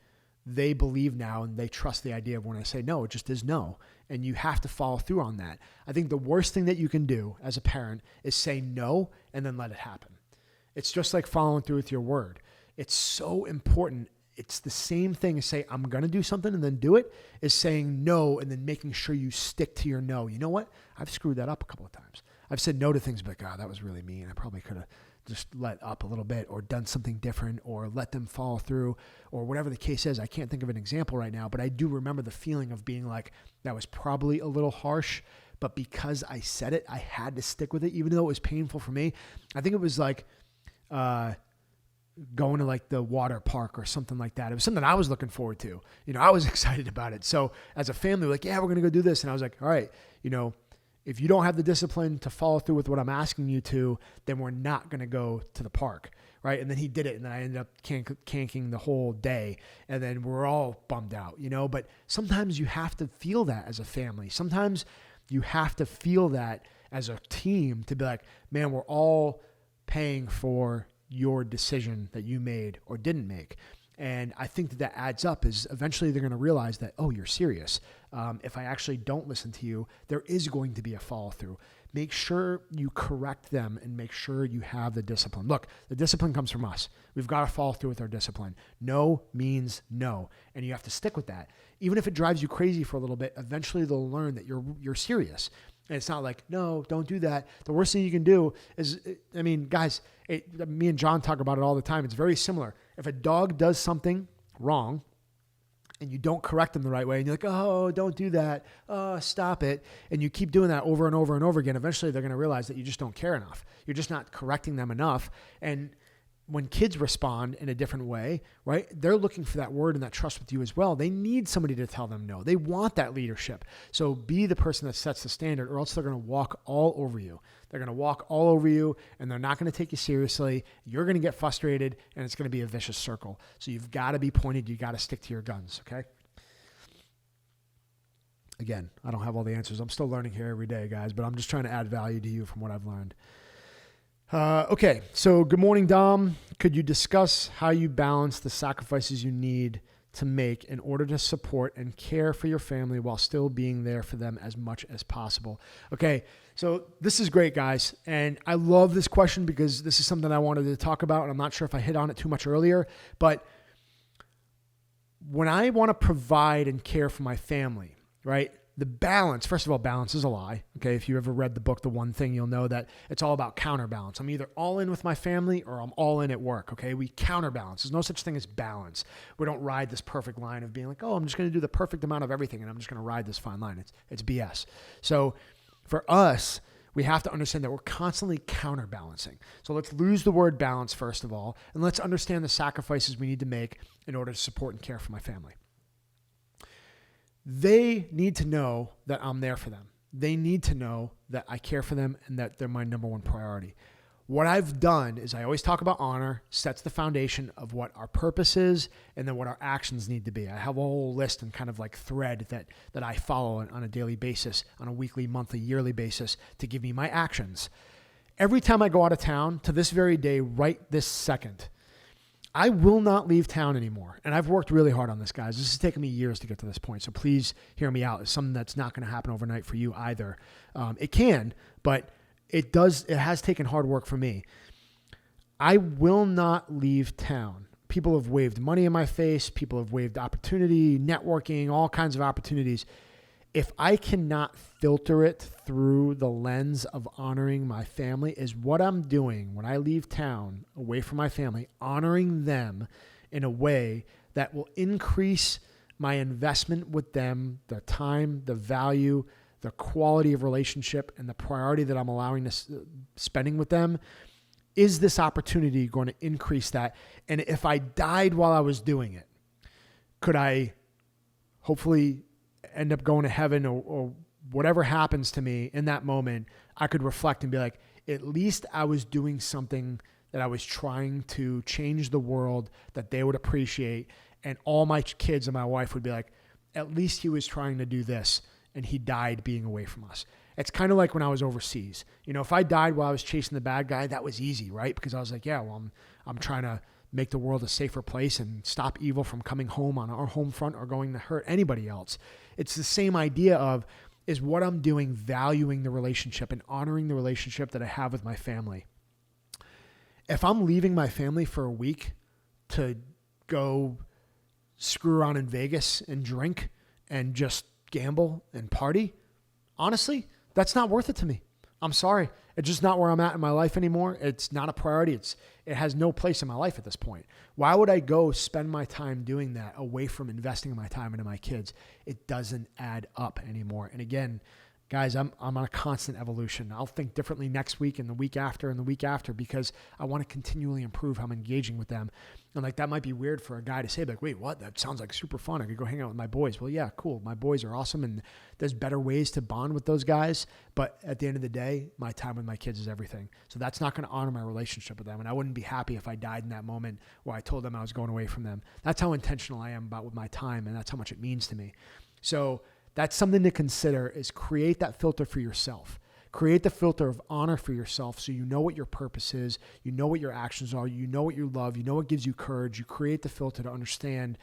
they believe now and they trust the idea of when I say no, it just is no. And you have to follow through on that. I think the worst thing that you can do as a parent is say no and then let it happen. It's just like following through with your word. It's so important. It's the same thing as say, I'm going to do something and then do it, is saying no and then making sure you stick to your no. You know what? I've screwed that up a couple of times. I've said no to things, but God, that was really mean. I probably could have just let up a little bit or done something different or let them follow through or whatever the case is. I can't think of an example right now, but I do remember the feeling of being like, that was probably a little harsh, but because I said it, I had to stick with it, even though it was painful for me. I think it was like going to like the water park or something like that. It was something I was looking forward to. I was excited about it. So as a family, we're like, yeah, we're going to go do this. And I was like, all right, if you don't have the discipline to follow through with what I'm asking you to, then we're not going to go to the park, right? And then he did it, and then I ended up canking the whole day, and then we're all bummed out, But sometimes you have to feel that as a family. Sometimes you have to feel that as a team to be like, man, we're all paying for your decision that you made or didn't make. And I think that adds up is eventually they're going to realize that, oh, you're serious. If I actually don't listen to you, there is going to be a follow through. Make sure you correct them and make sure you have the discipline. Look, the discipline comes from us. We've got to follow through with our discipline. No means no. And you have to stick with that. Even if it drives you crazy for a little bit, eventually they'll learn that you're serious. And it's not like, no, don't do that. The worst thing you can do is, guys, me and John talk about it all the time. It's very similar. If a dog does something wrong and you don't correct them the right way and you're like, oh, don't do that. Oh, stop it. And you keep doing that over and over and over again, eventually they're going to realize that you just don't care enough. You're just not correcting them enough. And when kids respond in a different way, right, they're looking for that word and that trust with you as well. They need somebody to tell them no. They want that leadership. So be the person that sets the standard, or else they're going to walk all over you. They're going to walk all over you, and they're not going to take you seriously. You're going to get frustrated, and it's going to be a vicious circle. So you've got to be pointed. You got to stick to your guns, okay? Again, I don't have all the answers. I'm still learning here every day, guys, but I'm just trying to add value to you from what I've learned. Okay, so good morning, Dom. Could you discuss how you balance the sacrifices you need to make in order to support and care for your family while still being there for them as much as possible? Okay, so this is great, guys, and I love this question because this is something I wanted to talk about, and I'm not sure if I hit on it too much earlier, but when I want to provide and care for my family, right? The balance, first of all, balance is a lie. Okay. If you ever read the book, The One Thing, you'll know that it's all about counterbalance. I'm either all in with my family or I'm all in at work. Okay. We counterbalance. There's no such thing as balance. We don't ride this perfect line of being like, oh, I'm just going to do the perfect amount of everything and I'm just going to ride this fine line. It's BS. So for us, we have to understand that we're constantly counterbalancing. So let's lose the word balance, first of all, and let's understand the sacrifices we need to make in order to support and care for my family. They need to know that I'm there for them. They need to know that I care for them and that they're my number one priority. What I've done is I always talk about honor, sets the foundation of what our purpose is and then what our actions need to be. I have a whole list and kind of like thread that I follow on a daily basis, on a weekly, monthly, yearly basis to give me my actions. Every time I go out of town, to this very day, right this second, I will not leave town anymore. And I've worked really hard on this, guys. This has taken me years to get to this point. So please hear me out. It's something that's not going to happen overnight for you either. It can, but it has taken hard work for me. I will not leave town. People have waved money in my face. People have waved opportunity, networking, all kinds of opportunities. If I cannot filter it through the lens of honoring my family, is what I'm doing when I leave town away from my family, honoring them in a way that will increase my investment with them, the time, the value, the quality of relationship, and the priority that I'm allowing to spending with them. Is this opportunity going to increase that? And if I died while I was doing it, could I hopefully end up going to heaven or whatever happens to me in that moment, I could reflect and be like, at least I was doing something that I was trying to change the world that they would appreciate. And all my kids and my wife would be like, at least he was trying to do this and he died being away from us. It's kind of like when I was overseas. If I died while I was chasing the bad guy, that was easy, right? Because I was like, yeah, well, I'm trying to make the world a safer place and stop evil from coming home on our home front or going to hurt anybody else. It's the same idea of, is what I'm doing valuing the relationship and honoring the relationship that I have with my family. If I'm leaving my family for a week to go screw around in Vegas and drink and just gamble and party, honestly, that's not worth it to me. I'm sorry. It's just not where I'm at in my life anymore. It's not a priority. It has no place in my life at this point. Why would I go spend my time doing that away from investing my time into my kids? It doesn't add up anymore. And again, guys, I'm on a constant evolution. I'll think differently next week and the week after because I want to continually improve how I'm engaging with them. And like, that might be weird for a guy to say, like, wait, what? That sounds like super fun. I could go hang out with my boys. Well, yeah, cool. My boys are awesome. And there's better ways to bond with those guys. But at the end of the day, my time with my kids is everything. So that's not going to honor my relationship with them. And I wouldn't be happy if I died in that moment where I told them I was going away from them. That's how intentional I am about with my time. And that's how much it means to me. So that's something to consider, is create that filter for yourself. Create the filter of honor for yourself so you know what your purpose is, you know what your actions are, you know what you love, you know what gives you courage. You create the filter to understand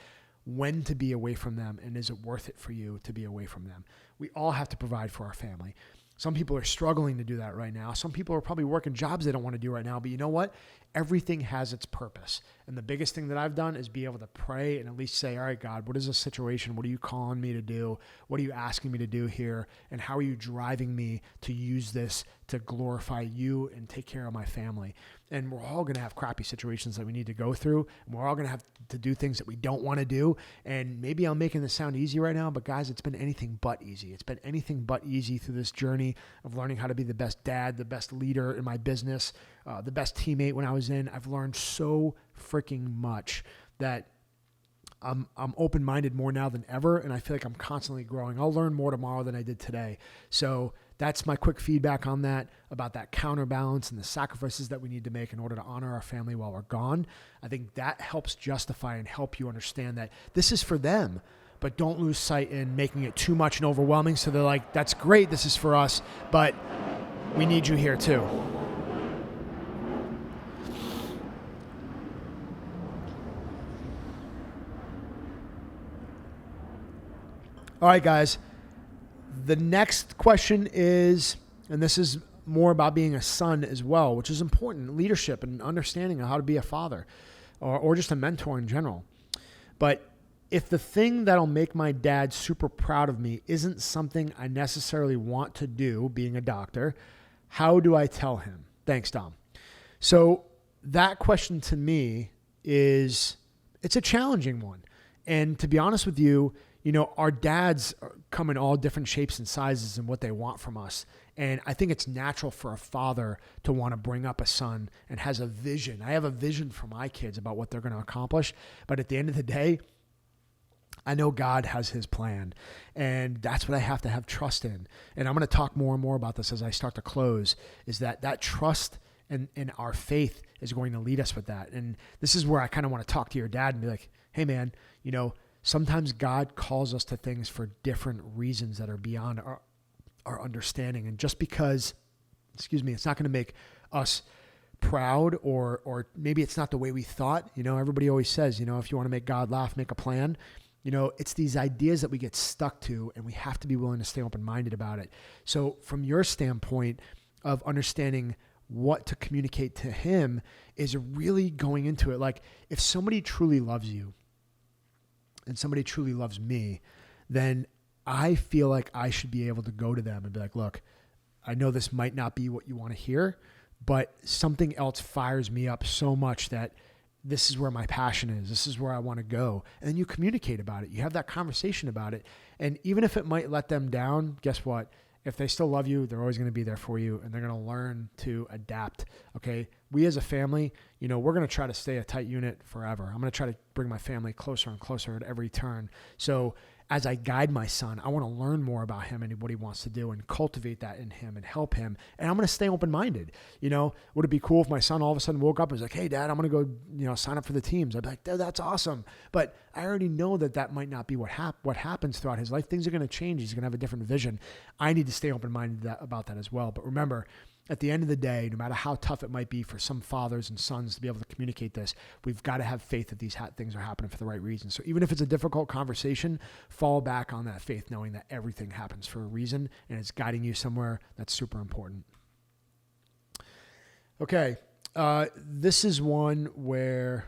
when to be away from them and is it worth it for you to be away from them. We all have to provide for our family. Some people are struggling to do that right now. Some people are probably working jobs they don't want to do right now. But you know what? Everything has its purpose. And the biggest thing that I've done is be able to pray and at least say, all right, God, what is this situation? What are you calling me to do? What are you asking me to do here? And how are you driving me to use this to glorify you and take care of my family? And we're all going to have crappy situations that we need to go through. And we're all going to have to do things that we don't want to do. And maybe I'm making this sound easy right now, but guys, it's been anything but easy. It's been anything but easy through this journey of learning how to be the best dad, the best leader in my business, the best teammate when I was in. I've learned so freaking much that I'm open-minded more now than ever, and I feel like I'm constantly growing. I'll learn more tomorrow than I did today. So that's my quick feedback on that, about that counterbalance and the sacrifices that we need to make in order to honor our family while we're gone. I think that helps justify and help you understand that this is for them, but don't lose sight in making it too much and overwhelming. So they're like, that's great, this is for us, but we need you here too. All right, guys. The next question is, and this is more about being a son as well, which is important, leadership and understanding of how to be a father or just a mentor in general. But if the thing that'll make my dad super proud of me isn't something I necessarily want to do, being a doctor, how do I tell him? Thanks, Dom. So that question to me it's a challenging one. And to be honest with you, our dads come in all different shapes and sizes and what they want from us. And I think it's natural for a father to want to bring up a son and has a vision. I have a vision for my kids about what they're going to accomplish. But at the end of the day, I know God has his plan, and that's what I have to have trust in. And I'm going to talk more and more about this as I start to close, is that trust and our faith is going to lead us with that. And this is where I kind of want to talk to your dad and be like, hey man, sometimes God calls us to things for different reasons that are beyond our understanding. And just because, it's not going to make us proud or maybe it's not the way we thought. Everybody always says, if you want to make God laugh, make a plan. It's these ideas that we get stuck to, and we have to be willing to stay open-minded about it. So from your standpoint of understanding what to communicate to him is really going into it. Like, if somebody truly loves you, and somebody truly loves me, then I feel like I should be able to go to them and be like, look, I know this might not be what you want to hear, but something else fires me up so much that this is where my passion is. This is where I want to go. And then you communicate about it. You have that conversation about it. And even if it might let them down, guess what? If they still love you, they're always going to be there for you, and they're going to learn to adapt. Okay. We as a family, we're going to try to stay a tight unit forever. I'm going to try to bring my family closer and closer at every turn. So as I guide my son, I want to learn more about him and what he wants to do and cultivate that in him and help him. And I'm going to stay open-minded. Would it be cool if my son all of a sudden woke up and was like, hey dad, I'm going to go, sign up for the teams. I'd be like, that's awesome. But I already know that might not be what happens throughout his life. Things are going to change. He's going to have a different vision. I need to stay open-minded about that as well. But remember, at the end of the day, no matter how tough it might be for some fathers and sons to be able to communicate this, we've got to have faith that these things are happening for the right reason. So even if it's a difficult conversation, fall back on that faith, knowing that everything happens for a reason and it's guiding you somewhere that's super important. Okay. This is one where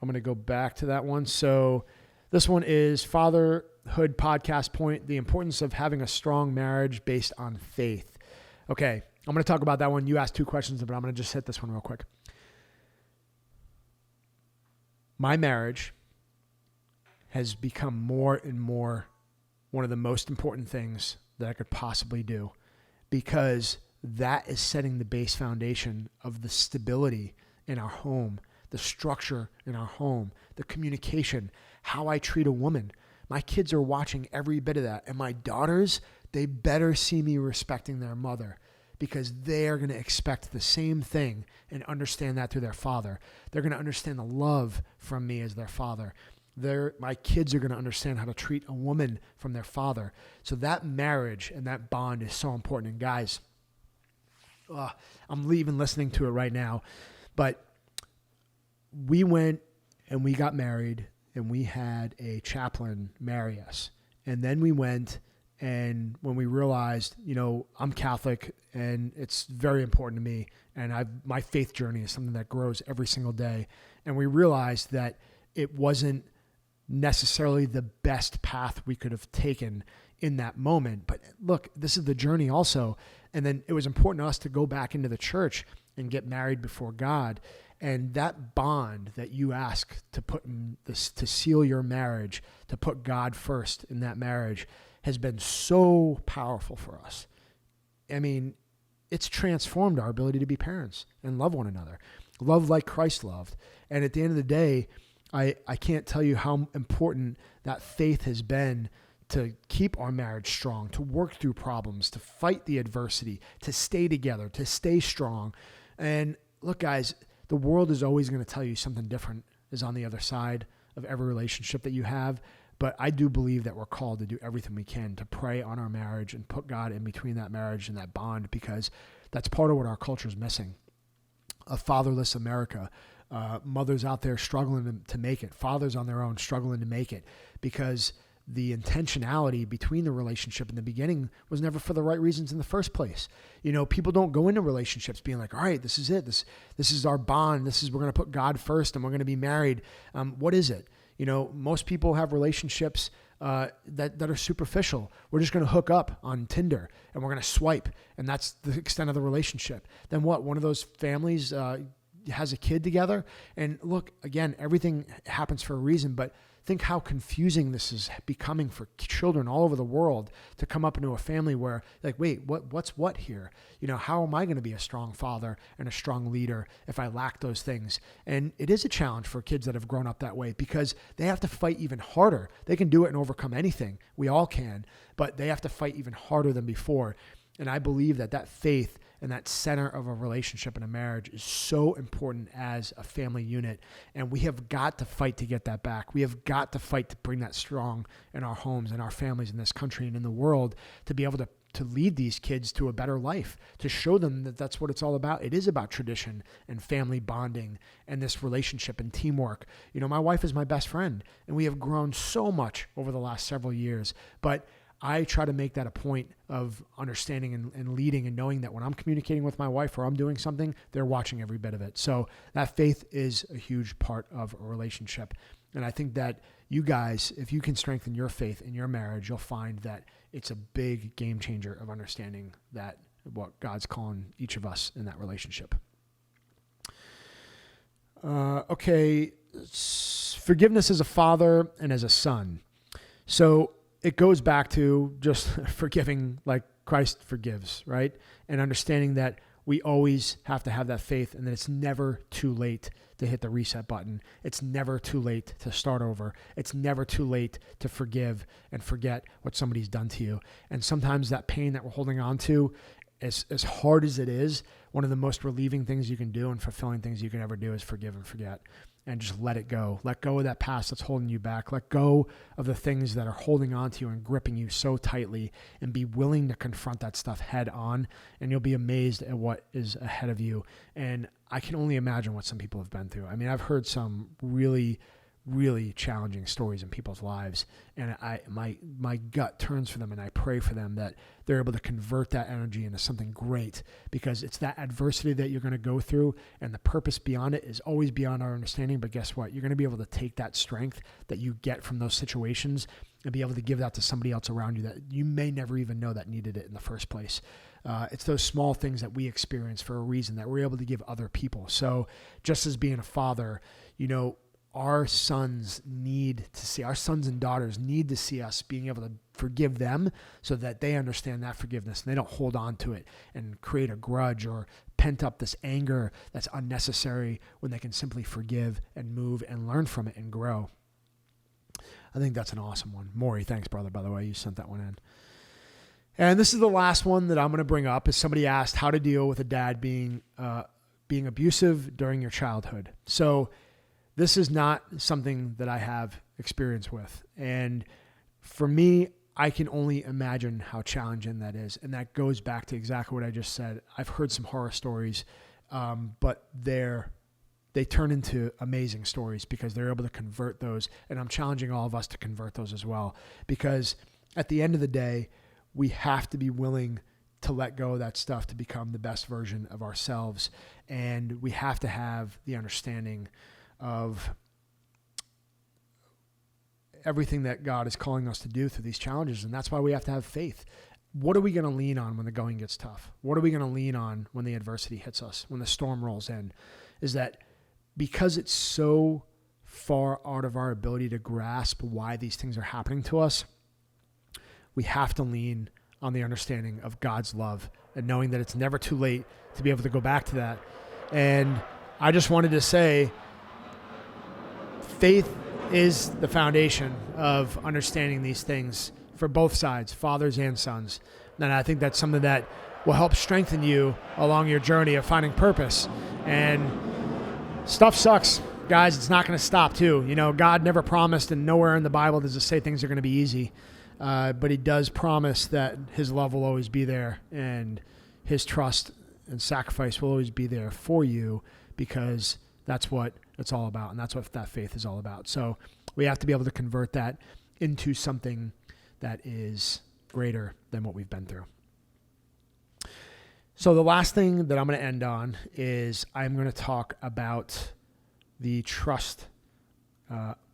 I'm going to go back to that one. So this one is, Father, Fatherhood podcast point, the importance of having a strong marriage based on faith. Okay, I'm going to talk about that one. You asked 2 questions, but I'm going to just hit this one real quick. My marriage has become more and more one of the most important things that I could possibly do, because that is setting the base foundation of the stability in our home, the structure in our home, the communication, how I treat a woman. My kids are watching every bit of that. And my daughters, they better see me respecting their mother, because they are going to expect the same thing and understand that through their father. They're going to understand the love from me as their father. My kids are going to understand how to treat a woman from their father. So that marriage and that bond is so important. And guys, I'm leaving listening to it right now, but we went and we got married and we had a chaplain marry us. And then we went, and when we realized, I'm Catholic and it's very important to me, and my faith journey is something that grows every single day. And we realized that it wasn't necessarily the best path we could have taken in that moment. But look, this is the journey also. And then it was important to us to go back into the church and get married before God. And that bond that you ask to put in this, to seal your marriage, to put God first in that marriage, has been so powerful for us. I mean, it's transformed our ability to be parents and love one another, love like Christ loved. And at the end of the day, I can't tell you how important that faith has been to keep our marriage strong, to work through problems, to fight the adversity, to stay together, to stay strong. And look, guys, the world is always going to tell you something different is on the other side of every relationship that you have. But I do believe that we're called to do everything we can to pray on our marriage and put God in between that marriage and that bond, because that's part of what our culture is missing. A fatherless America, mothers out there struggling to make it, fathers on their own struggling to make it, because the intentionality between the relationship in the beginning was never for the right reasons in the first place. People don't go into relationships being like, all right, this is it. This is our bond. We're going to put God first and we're going to be married. What is it? Most people have relationships that are superficial. We're just going to hook up on Tinder and we're going to swipe, and that's the extent of the relationship. Then what? One of those families has a kid together. And look, again, everything happens for a reason, but think how confusing this is becoming for children all over the world to come up into a family where, like, wait, what's what here? How am I going to be a strong father and a strong leader if I lack those things? And it is a challenge for kids that have grown up that way, because they have to fight even harder. They can do it and overcome anything. We all can, but they have to fight even harder than before. And I believe that faith and that center of a relationship and a marriage is so important as a family unit. And we have got to fight to get that back. We have got to fight to bring that strong in our homes and our families in this country and in the world, to be able to lead these kids to a better life, to show them that that's what it's all about. It is about tradition and family bonding and this relationship and teamwork. My wife is my best friend, and we have grown so much over the last several years, but I try to make that a point of understanding and leading and knowing that when I'm communicating with my wife or I'm doing something, they're watching every bit of it. So that faith is a huge part of a relationship. And I think that you guys, if you can strengthen your faith in your marriage, you'll find that it's a big game changer of understanding that what God's calling each of us in that relationship. Okay. Forgiveness as a father and as a son. So it goes back to just forgiving like Christ forgives, right? And understanding that we always have to have that faith, and that it's never too late to hit the reset button. It's never too late to start over. It's never too late to forgive and forget what somebody's done to you. And sometimes that pain that we're holding on to, as hard as it is, one of the most relieving things you can do and fulfilling things you can ever do is forgive and forget. And just let it go. Let go of that past that's holding you back. Let go of the things that are holding on to you and gripping you so tightly, and be willing to confront that stuff head on. And you'll be amazed at what is ahead of you. And I can only imagine what some people have been through. I mean, I've heard some really, really challenging stories in people's lives, and my gut turns for them, and I pray for them that they're able to convert that energy into something great, because it's that adversity that you're going to go through, and the purpose beyond it is always beyond our understanding. But guess what? You're going to be able to take that strength that you get from those situations and be able to give that to somebody else around you that you may never even know that needed it in the first place. It's those small things that we experience for a reason that we're able to give other people. So just as being a father, our sons and daughters need to see us being able to forgive them so that they understand that forgiveness and they don't hold on to it and create a grudge or pent up this anger that's unnecessary when they can simply forgive and move and learn from it and grow. I think that's an awesome one. Maury, thanks, brother, by the way. You sent that one in. And this is the last one that I'm going to bring up is somebody asked how to deal with a dad being abusive during your childhood. So this is not something that I have experience with. And for me, I can only imagine how challenging that is. And that goes back to exactly what I just said. I've heard some horror stories, but they turn into amazing stories because they're able to convert those. And I'm challenging all of us to convert those as well. Because at the end of the day, we have to be willing to let go of that stuff to become the best version of ourselves. And we have to have the understanding of everything that God is calling us to do through these challenges. And that's why we have to have faith. What are we going to lean on when the going gets tough? What are we going to lean on when the adversity hits us, when the storm rolls in? Is that because it's so far out of our ability to grasp why these things are happening to us, we have to lean on the understanding of God's love and knowing that it's never too late to be able to go back to that. And I just wanted to say, faith is the foundation of understanding these things for both sides, fathers and sons. And I think that's something that will help strengthen you along your journey of finding purpose. And stuff sucks, guys. It's not going to stop too. God never promised, and nowhere in the Bible does it say things are going to be easy. But he does promise that his love will always be there and his trust and sacrifice will always be there for you because that's what it's all about. And that's what that faith is all about. So we have to be able to convert that into something that is greater than what we've been through. So the last thing that I'm going to end on is I'm going to talk about the trust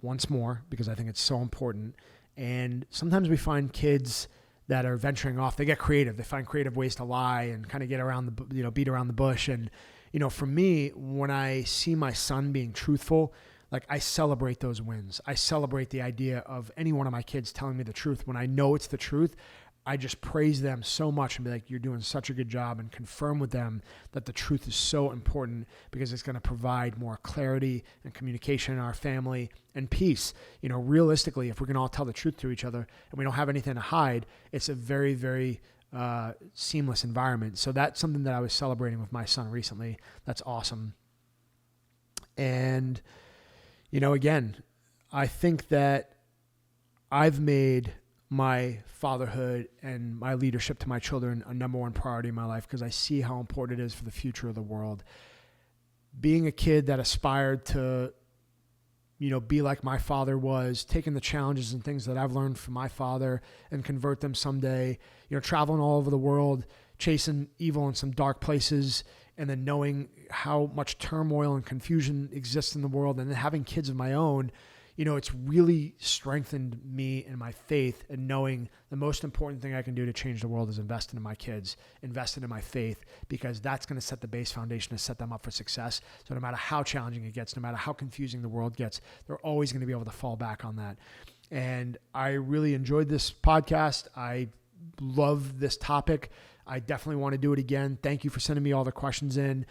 once more because I think it's so important. And sometimes we find kids that are venturing off, they get creative. They find creative ways to lie and kind of get around beat around the bush. And, for me, when I see my son being truthful, like I celebrate those wins. I celebrate the idea of any one of my kids telling me the truth. When I know it's the truth, I just praise them so much and be like, you're doing such a good job, and confirm with them that the truth is so important because it's going to provide more clarity and communication in our family and peace. Realistically, if we can all tell the truth to each other and we don't have anything to hide, it's a very, very seamless environment. So that's something that I was celebrating with my son recently. That's awesome. And, again, I think that I've made my fatherhood and my leadership to my children a number one priority in my life because I see how important it is for the future of the world. Being a kid that aspired to, be like my father was, taking the challenges and things that I've learned from my father and convert them someday, traveling all over the world, chasing evil in some dark places, and then knowing how much turmoil and confusion exists in the world, and then having kids of my own, it's really strengthened me in my faith and knowing the most important thing I can do to change the world is invest into my kids, invest into my faith, because that's going to set the base foundation to set them up for success. So no matter how challenging it gets, no matter how confusing the world gets, they're always going to be able to fall back on that. And I really enjoyed this podcast. I love this topic. I definitely want to do it again. Thank you for sending me all the questions in.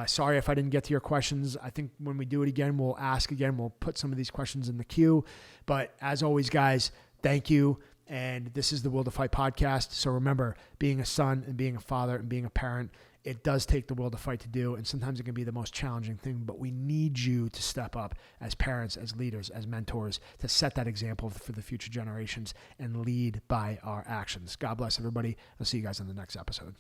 Sorry if I didn't get to your questions. I think when we do it again, we'll ask again. We'll put some of these questions in the queue. But as always, guys, thank you. And this is the Will to Fight podcast. So remember, being a son and being a father and being a parent, it does take the will to fight to do. And sometimes it can be the most challenging thing, but we need you to step up as parents, as leaders, as mentors, to set that example for the future generations and lead by our actions. God bless everybody. I'll see you guys in the next episode.